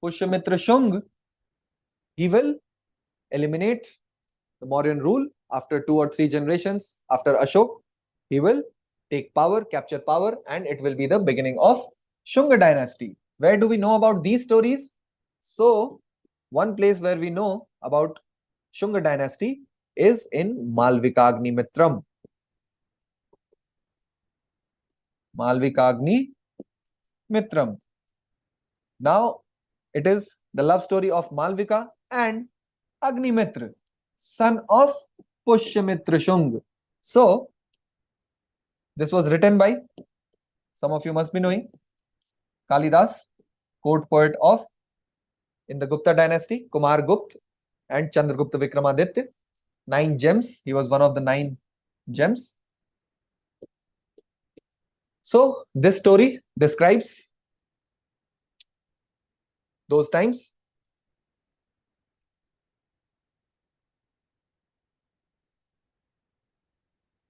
[SPEAKER 1] Pushyamitra Shung, he will eliminate the Mauryan rule after 2 or 3 generations. After Ashok, he will take power, capture power, and it will be the beginning of Shunga dynasty. Where do we know about these stories? So one place where we know about Shunga dynasty is in Malvikagnimitram. Malvikagnimitram. Now it is the love story of Malvika and Agnimitra, son of Pushyamitra Shung. So this was written by, some of you must be knowing, Kalidas, court poet of in the Gupta dynasty, Kumar Gupt and Chandragupta Vikramaditya. 9 gems. He was one of the 9 gems. So this story describes those times.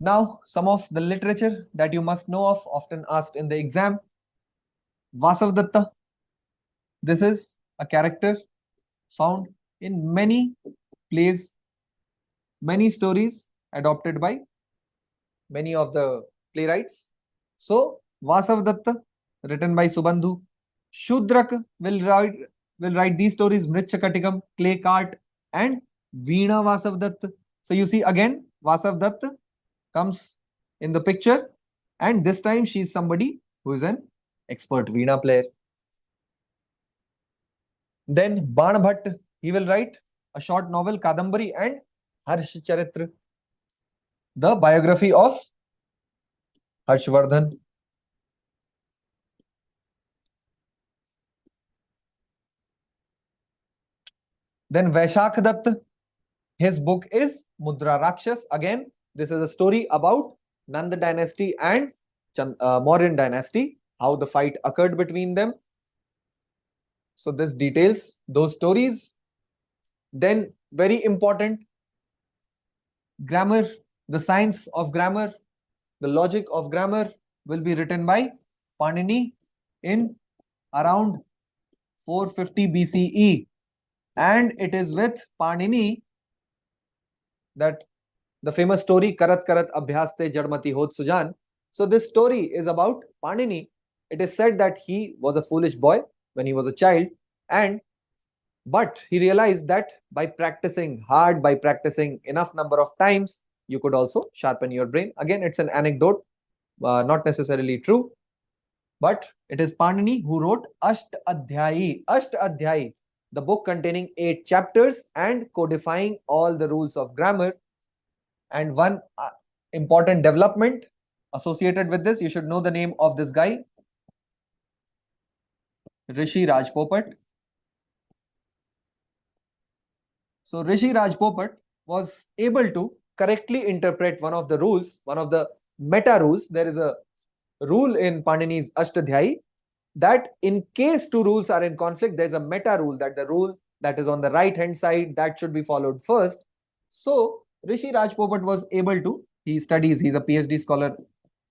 [SPEAKER 1] Now, some of the literature that you must know of, often asked in the exam. Vasavdatta. This is a character found in many plays, many stories adopted by many of the playwrights. So, Vasavdatta, written by Subandhu. Shudrak will write these stories, Mritchakatikam, Clay Cart, and Veena Vasavdatta. So you see again, Vasavdatta comes in the picture, and this time she is somebody who is an expert Veena player. Then Ban Bhatt, he will write a short novel, Kadambari and Harsh Charitra, the biography of Harshvardhan. Then Vaishakh Dutt, his book is Mudra Rakshas. Again, this is a story about Nanda dynasty and Mauryan dynasty, how the fight occurred between them. So this details those stories. Then very important, grammar, the science of grammar, the logic of grammar will be written by Panini in around 450 BCE. And it is with Panini that the famous story Karat Karat Abhyaste Jadmati Hot Sujan. So this story is about Panini. It is said that he was a foolish boy when he was a child, but he realized that by practicing hard, by practicing enough number of times, you could also sharpen your brain. Again, it's an anecdote, not necessarily true, but it is Panini who wrote Ashtadhyayi, the book containing 8 chapters and codifying all the rules of grammar. And one important development associated with this, you should know the name of this guy, Rishi Rajpopat. So Rishi Rajpopat was able to correctly interpret one of the rules, one of the meta rules. There is a rule in Panini's Ashtadhyayi that in case 2 rules are in conflict, there is a meta rule, that the rule that is on the right hand side, that should be followed first. So Rishi Rajpopat was able to, he's a PhD scholar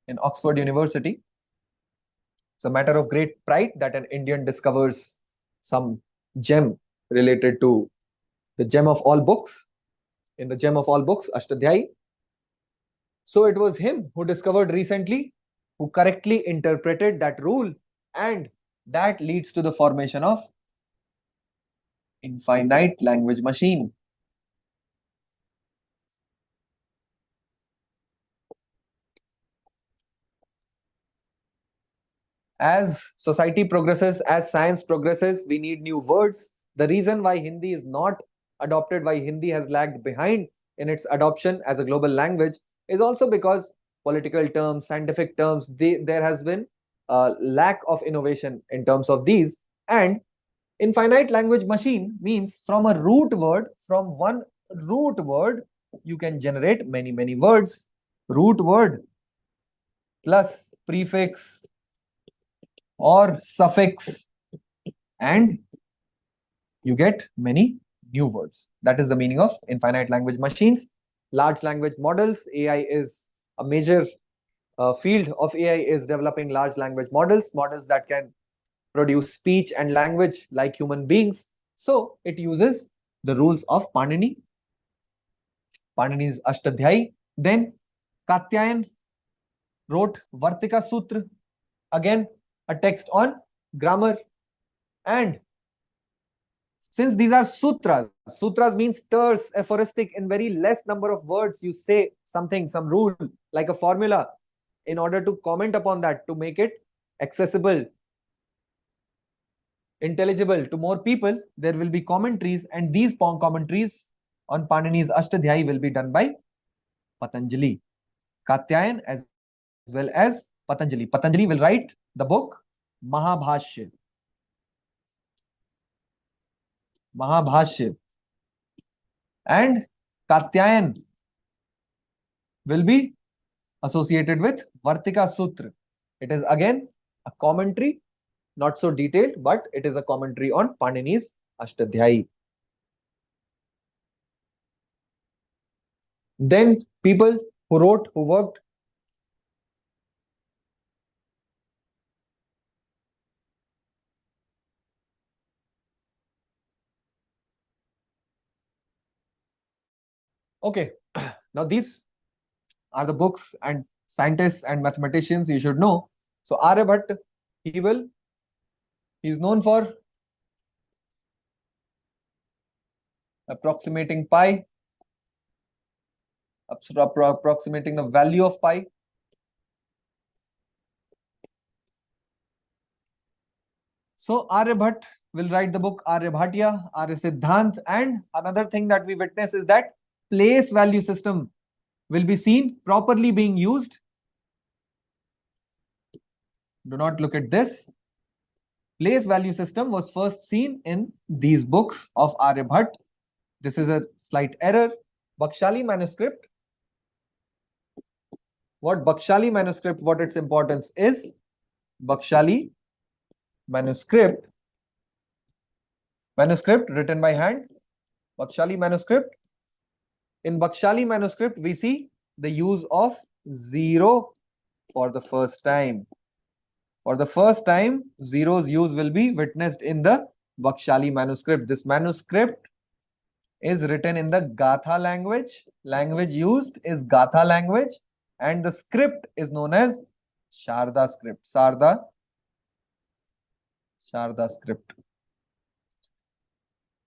[SPEAKER 1] in Oxford University. It's a matter of great pride that an Indian discovers some gem related to the gem of all books, in the gem of all books, Ashtadhyayi. So it was him who discovered recently, who correctly interpreted that rule, and that leads to the formation of infinite language machine. As society progresses, as science progresses, we need new words. The reason why Hindi is not adopted, why Hindi has lagged behind in its adoption as a global language, is also because political terms, scientific terms, there has been a lack of innovation in terms of these. And infinite language machine means from a root word, from one root word, you can generate many words. Root word plus prefix or suffix, and you get many new words. That is the meaning of infinite language machines. Large language models, AI is a major field of AI, is developing large language models that can produce speech and language like human beings. So it uses the rules of Panini's Ashtadhyayi. Then Katyayan wrote Vartika Sutra, again a text on grammar. And Since these are sutras, sutras means terse, aphoristic, in very less number of words, you say something, some rule, like a formula, in order to comment upon that, to make it accessible, intelligible to more people, there will be commentaries, and these commentaries on Panini's Ashtadhyayi will be done by Patanjali, Katyayan, as well as Patanjali. Patanjali will write the book Mahabhashya. Mahabhashya. And Katyayan will be associated with Vartika Sutra. It is again a commentary, not so detailed, but it is a commentary on Panini's Ashtadhyayi. Then people who wrote, who worked. Okay, now these are the books and scientists and mathematicians you should know. So Aryabhatta, he is known for approximating pi, approximating the value of pi. So Aryabhatta will write the book Aryabhatya, Arya Siddhant, and another thing that we witness is that place value system will be seen properly being used. Do not look at this. Place value system was first seen in these books of Aryabhatta. This is a slight error. Bakshali manuscript. What Bakshali manuscript, what its importance is? Bakshali manuscript written by hand. Bakshali manuscript. In Bakshali manuscript, we see the use of zero for the first time. For the first time, zero's use will be witnessed in the Bakshali manuscript. This manuscript is written in the Gatha language. Language used is Gatha language, and the script is known as Sharda script. Sharda script.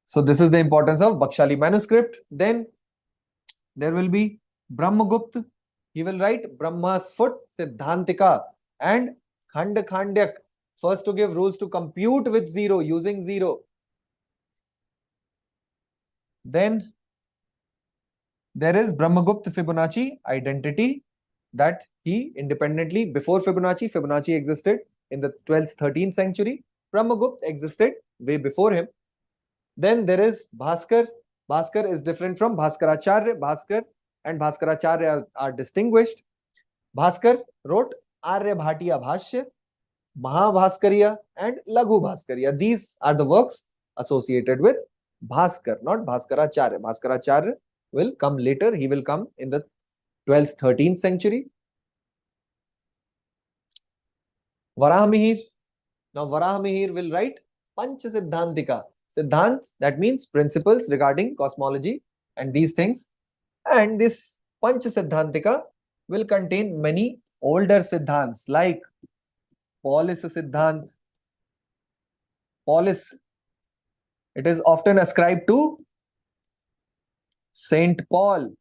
[SPEAKER 1] So this is the importance of Bakshali manuscript. Then there will be Brahmagupta. He will write Brahma's foot, Siddhantika, and Khandyak, first to give rules to compute with zero, using zero. Then there is Brahmagupta Fibonacci identity, that he independently, before Fibonacci existed in the 12th, 13th century. Brahmagupta existed way before him. Then there is Bhaskar. Bhaskar is different from Bhaskaracharya. Bhaskar and Bhaskaracharya are distinguished. Bhaskar wrote Aryabhatiya Bhashya, Mahabhaskariya, and Laghu Bhaskariya. These are the works associated with Bhaskar, not Bhaskaracharya. Bhaskaracharya will come later. He will come in the 12th, 13th century. Varahamihir. Now Varahamihir will write Panch Siddhantika. Siddhant, that means principles regarding cosmology and these things. And this Panch Siddhantika will contain many older Siddhants like Polis Siddhant. Polis, it is often ascribed to Saint Paul.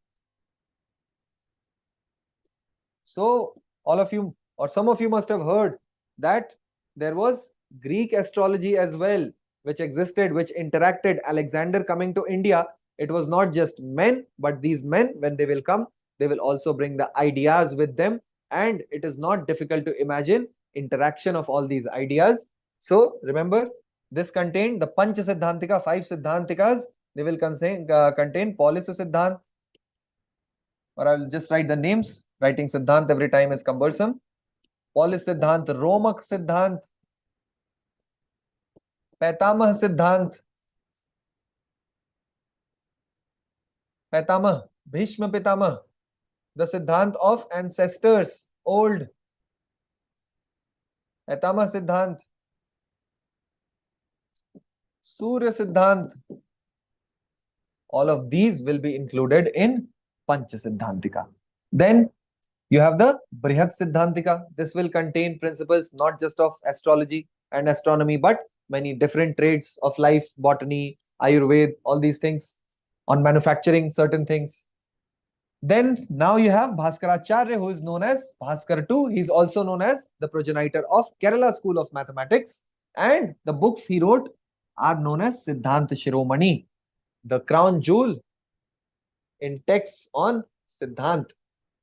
[SPEAKER 1] So all of you, or some of you, must have heard that there was Greek astrology as well, which existed, which interacted. Alexander coming to India, it was not just men, but these men, when they will come, they will also bring the ideas with them, and it is not difficult to imagine interaction of all these ideas. So remember, this contained the Panch Siddhantika, 5 Siddhantikas. They will contain Polis Siddhant, or I'll just write the names. Writing Siddhant every time is cumbersome. Polis Siddhant, Romak Siddhant, Paitamah Siddhant, Paitamah, Bhishma Pitamah, the Siddhant of ancestors, old. Paitamah Siddhant, Surya Siddhant. All of these will be included in Panch Siddhantika. Then you have the Brihat Siddhantika. This will contain principles not just of astrology and astronomy, but many different trades of life, botany, Ayurveda, all these things, on manufacturing certain things. Then now you have Bhaskaracharya, who is known as Bhaskar II. He is also known as the progenitor of Kerala school of mathematics, and the books he wrote are known as Siddhanta Shiromani, the crown jewel in texts on Siddhant.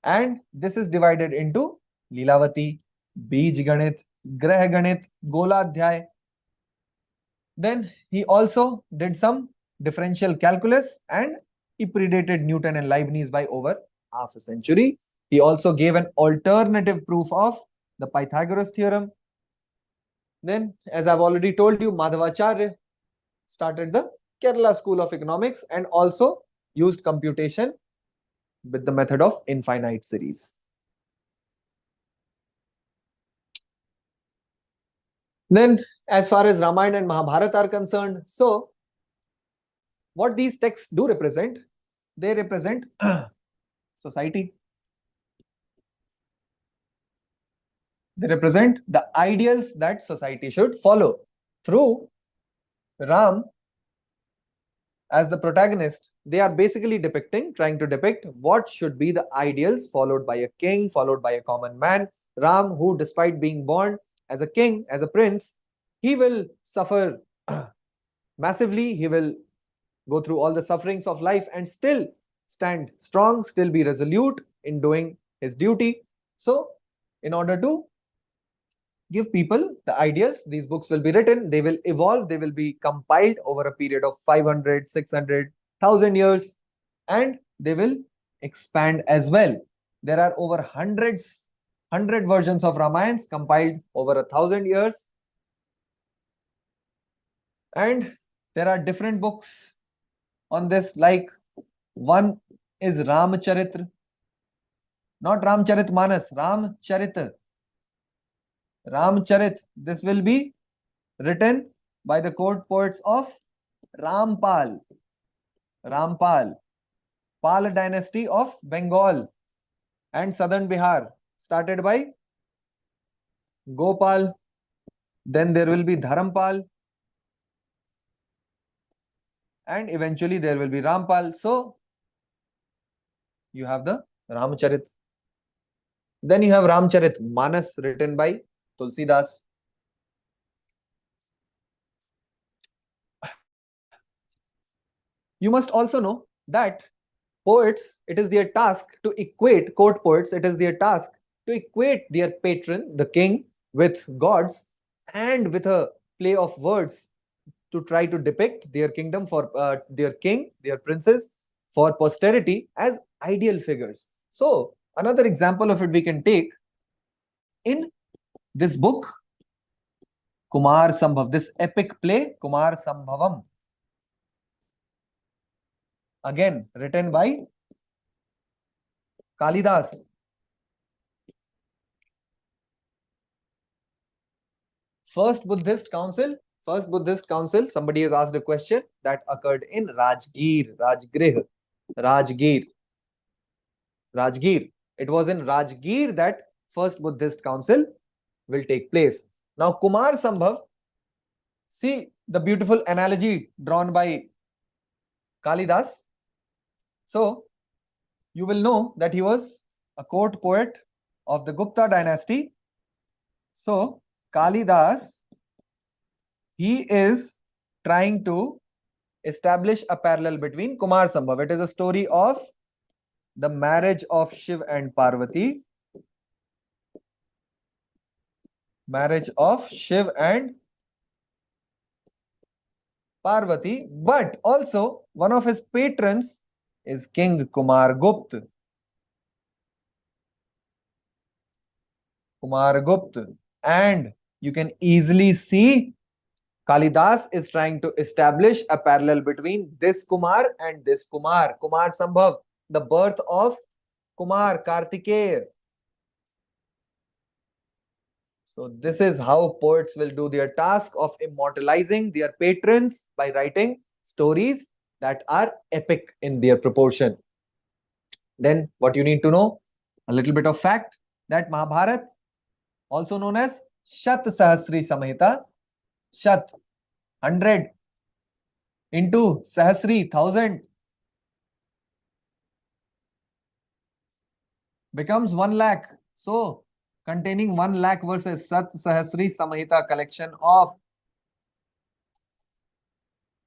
[SPEAKER 1] And this is divided into Lilavati, Bij Ganit, Grah Ganit, Goladhyay. Then he also did some differential calculus, and he predated Newton and Leibniz by over half a century. He also gave an alternative proof of the Pythagoras theorem. Then, as I've already told you, Madhavacharya started the Kerala school of economics and also used computation with the method of infinite series. Then, as far as Ramayana and Mahabharata are concerned, so what these texts do represent, they represent society. They represent the ideals that society should follow. Through Ram as the protagonist, they are basically trying to depict what should be the ideals followed by a king, followed by a common man. Ram, who despite being born as a king, as a prince, he will suffer massively. He will go through all the sufferings of life and still stand strong, still be resolute in doing his duty. So, in order to give people the ideals, these books will be written, they will evolve, they will be compiled over a period of 500, 600, 1000 years, and they will expand as well. There are over 100 versions of Ramayans compiled over 1000 years, and there are different books on this, like one is Ramcharitra, not Ramcharitmanas, Ramcharit. Ramcharit, this will be written by the court poets of Rampal, Pal dynasty of Bengal and southern Bihar, started by Gopal. Then there will be Dharampal, and eventually there will be Rampal. So you have the Ramcharit. Then you have Ramcharit Manas, written by Tulsidas. You must also know that poets, it is their task to equate, court poets, it is their task to equate their patron, the king, with gods, and with a play of words to try to depict their kingdom for their king, their princes, for posterity as ideal figures. So, another example of it we can take in this book, Kumar Sambhav, this epic play, Kumar Sambhavam. Again, written by Kalidas. First Buddhist council, somebody has asked a question that occurred in Rajgir. It was in Rajgir that first Buddhist council will take place. Now, Kumar Sambhav, see the beautiful analogy drawn by Kalidas. So, you will know that he was a court poet of the Gupta dynasty. So, Kalidas, he is trying to establish a parallel between Kumar Sambhav. It is a story of the marriage of Shiv and Parvati. Marriage of Shiv and Parvati, but also one of his patrons is King Kumar Gupta. And you can easily see Kalidas is trying to establish a parallel between this Kumar and this Kumar. Kumar Sambhav, the birth of Kumar Kartikeya. So this is how poets will do their task of immortalizing their patrons by writing stories that are epic in their proportion. Then what you need to know, a little bit of fact, that Mahabharata, also known as Shat Sahasri Samhita, Shat, 100, into Sahasri, 1000, becomes 1 lakh. So, containing 1 lakh verses, Sat Sahasri Samhita collection of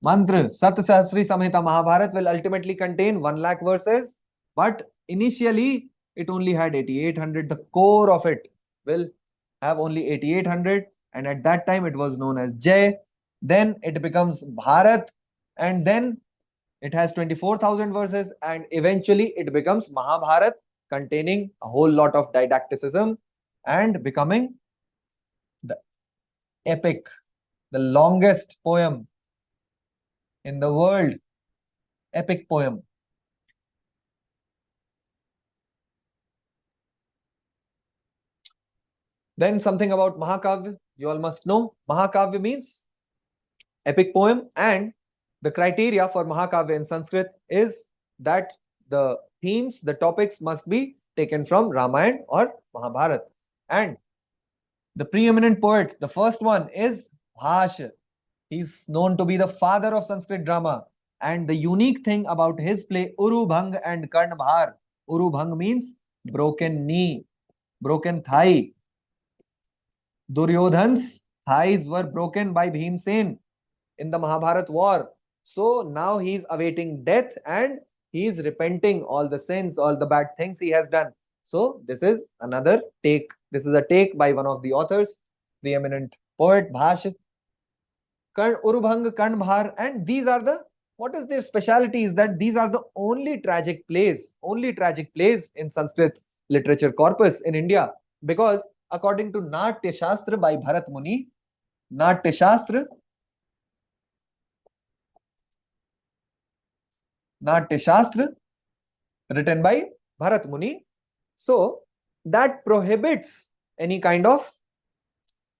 [SPEAKER 1] mantra. Sat Sahasri Samhita Mahabharat will ultimately contain 1 lakh verses, but initially it only had 8800. The core of it will have only 8800, and at that time it was known as Jay. Then it becomes Bharat, and then it has 24,000 verses, and eventually it becomes Mahabharat, containing a whole lot of didacticism and becoming the epic, the longest poem in the world, epic poem. Then something about Mahakavya. You all must know Mahakavya means epic poem, and the criteria for Mahakavya in Sanskrit is that the themes, the topics must be taken from Ramayana or Mahabharata. And the preeminent poet, the first one is Bhash. He's known to be the father of Sanskrit drama. And the unique thing about his play Uru Bhang and Karn Bhar, Uru Bhang means broken knee, broken thigh. Duryodhan's thighs were broken by Bhimsen in the Mahabharat war. So now he's awaiting death and he's repenting all the sins, all the bad things he has done. So this is another take. This is a take by one of the authors, preeminent poet Bhash. Urubhang, Karnbhar, and these are the, what is their speciality is that these are the only tragic plays in Sanskrit literature corpus in India, because according to Natya Shastra by Bharat Muni, Natya Shastra written by Bharat Muni, so that prohibits any kind of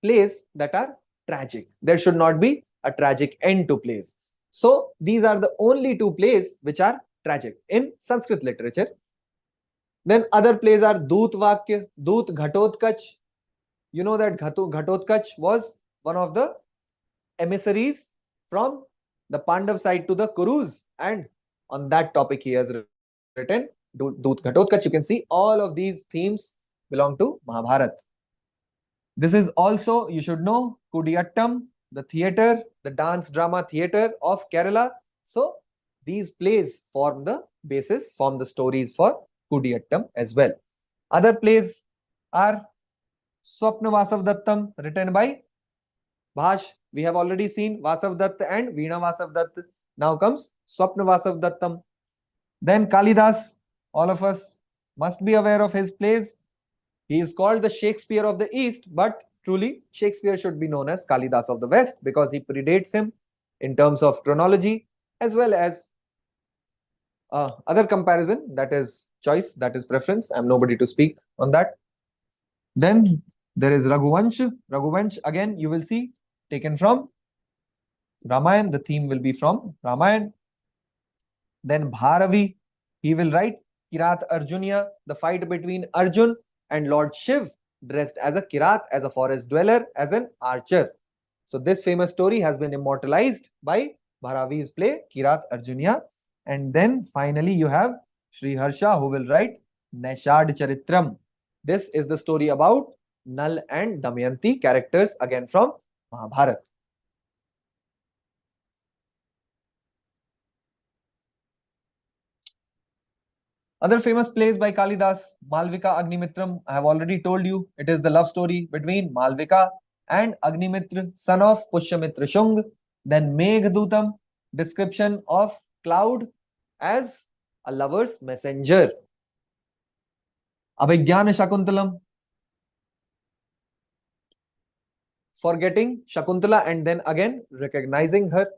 [SPEAKER 1] plays that are tragic. There should not be a tragic end to plays. So these are the only two plays which are tragic in Sanskrit literature. Then other plays are Doot Vakya, Doot Ghatotkach. You know that Ghatotkach was one of the emissaries from the Pandav side to the Kurus, and on that topic he has written Doot Ghatotkach. You can see all of these themes belong to Mahabharata. This is also, you should know, Kudiyattam, the theatre, the dance drama theatre of Kerala. So these plays form the basis, form the stories for Kudiyattam as well. Other plays are Swapna Vasav Dattam, written by Bhash. We have already seen Vasav Datt and Veena Vasav Datt. Now comes Swapna Vasav Dattam. Then Kalidas, all of us must be aware of his plays. He is called the Shakespeare of the East, but truly Shakespeare should be known as Kalidas of the West because he predates him in terms of chronology as well as other comparison, that is choice, that is preference. I'm nobody to speak on that. Then there is Raghuvansh. Raghuvansh, again, you will see, taken from Ramayana. The theme will be from Ramayana. Then Bharavi, he will write Kirat Arjunia, the fight between Arjun and Lord Shiv, dressed as a Kirat, as a forest dweller, as an archer. So this famous story has been immortalized by Bharavi's play Kirat Arjunia. And then finally you have Sri Harsha, who will write Naishad Charitram. This is the story about Nal and Damayanti, characters again from Mahabharata. Other famous plays by Kalidas, Malvika Agnimitram, I have already told you, it is the love story between Malvika and Agnimitra, son of Pushyamitra Shung. Then Meghdutam, description of cloud as a lover's messenger. Abhigyana Shakuntalam, forgetting Shakuntala and then again recognizing her.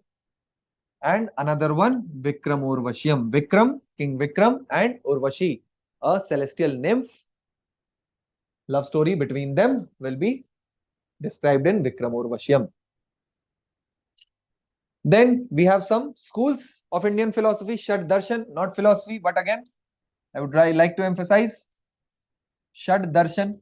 [SPEAKER 1] And another one, Vikram Urvashyam. Vikram, King Vikram, and Urvashi, a celestial nymph. Love story between them will be described in Vikram Urvashyam. Then we have some schools of Indian philosophy, Shad Darshan, not philosophy, but again, I would like to emphasize Shad Darshan.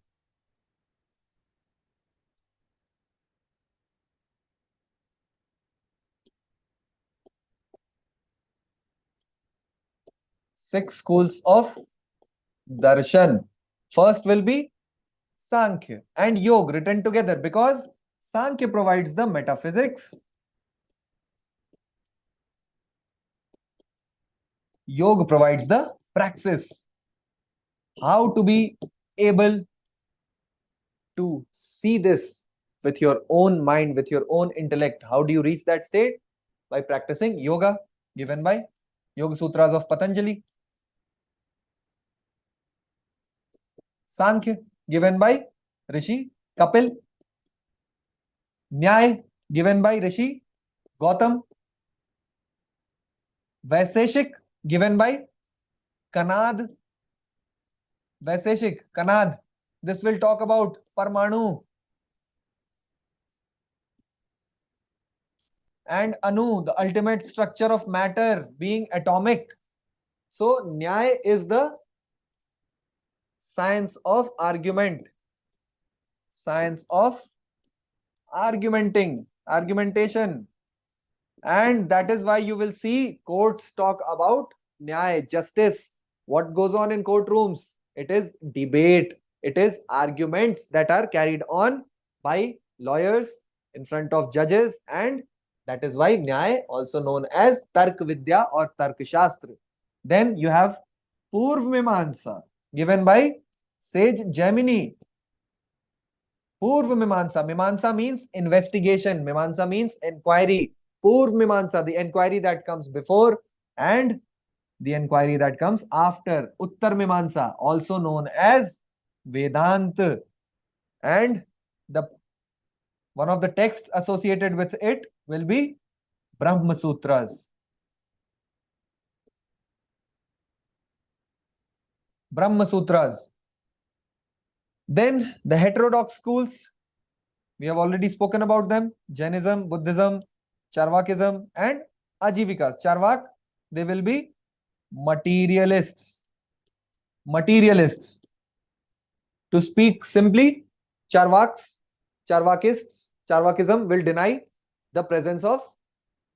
[SPEAKER 1] 6 schools of darshan. First will be Sankhya and Yoga written together because Sankhya provides the metaphysics. Yoga provides the praxis. How to be able to see this with your own mind, with your own intellect. How do you reach that state? By practicing yoga given by Yoga Sutras of Patanjali. Sankhya given by Rishi Kapil. Nyay given by Rishi Gautam. Vaiseshik given by Kanad. Vaiseshik, Kanad. This will talk about Parmanu. And Anu, the ultimate structure of matter being atomic. So, Nyay is the science of argument. Science of argumentation. And that is why you will see courts talk about Nyay, justice. What goes on in courtrooms? It is debate. It is arguments that are carried on by lawyers in front of judges, and that is why Nyay, also known as Tark Vidya or Tark Shastra. Then you have Purv Mimamsa given by sage Gemini. Purv Mimamsa. Mimamsa means investigation. Mimamsa means inquiry. Purv Mimamsa, the inquiry that comes before, and the inquiry that comes after. Uttar Mimamsa, also known as Vedanta. And one of the texts associated with it will be Brahma Sutras. Brahma Sutras. Then the heterodox schools, we have already spoken about them. Jainism, Buddhism, Charvakism and Ajivikas. Charvak, they will be materialists. Materialists. To speak simply, Charvakism will deny the presence of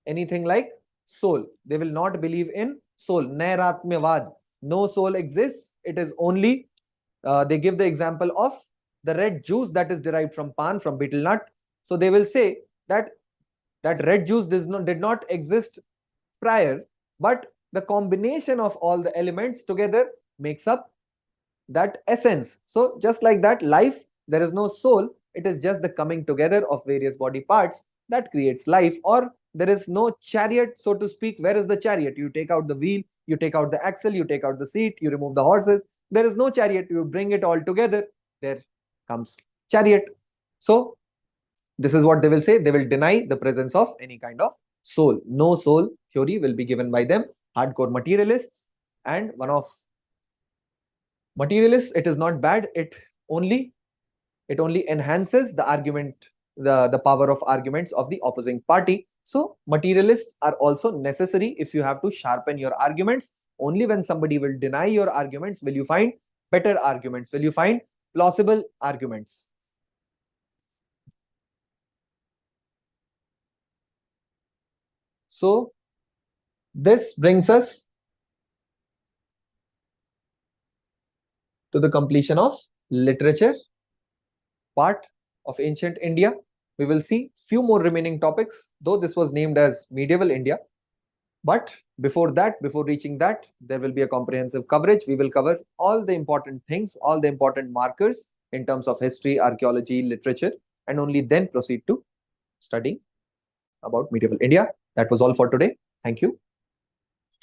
[SPEAKER 1] anything like soul. They will not believe in soul. Nairatmyavad. No soul exists. It is only, they give the example of the red juice that is derived from pan, from betel nut. So they will say that red juice did not exist prior, but the combination of all the elements together makes up that essence. So just like that, life, there is no soul. It is just the coming together of various body parts that creates life. Or there is no chariot, so to speak. Where is the chariot? You take out the wheel, you take out the axle, you take out the seat, you remove the horses. There is no chariot. You bring it all together, there comes chariot. So this is what they will say. They will deny the presence of any kind of soul. No soul theory will be given by them. Hardcore materialists. And one of materialists, it is not bad. It only enhances the argument, the power of arguments of the opposing party. So materialists are also necessary if you have to sharpen your arguments. Only when somebody will deny your arguments will you find better arguments, will you find plausible arguments. So this brings us to the completion of literature part of ancient India. We will see few more remaining topics, though this was named as medieval India. But before that, before reaching that, there will be a comprehensive coverage. We will cover all the important things, all the important markers in terms of history, archaeology, literature, and only then proceed to studying about medieval India. That was all for today. Thank you.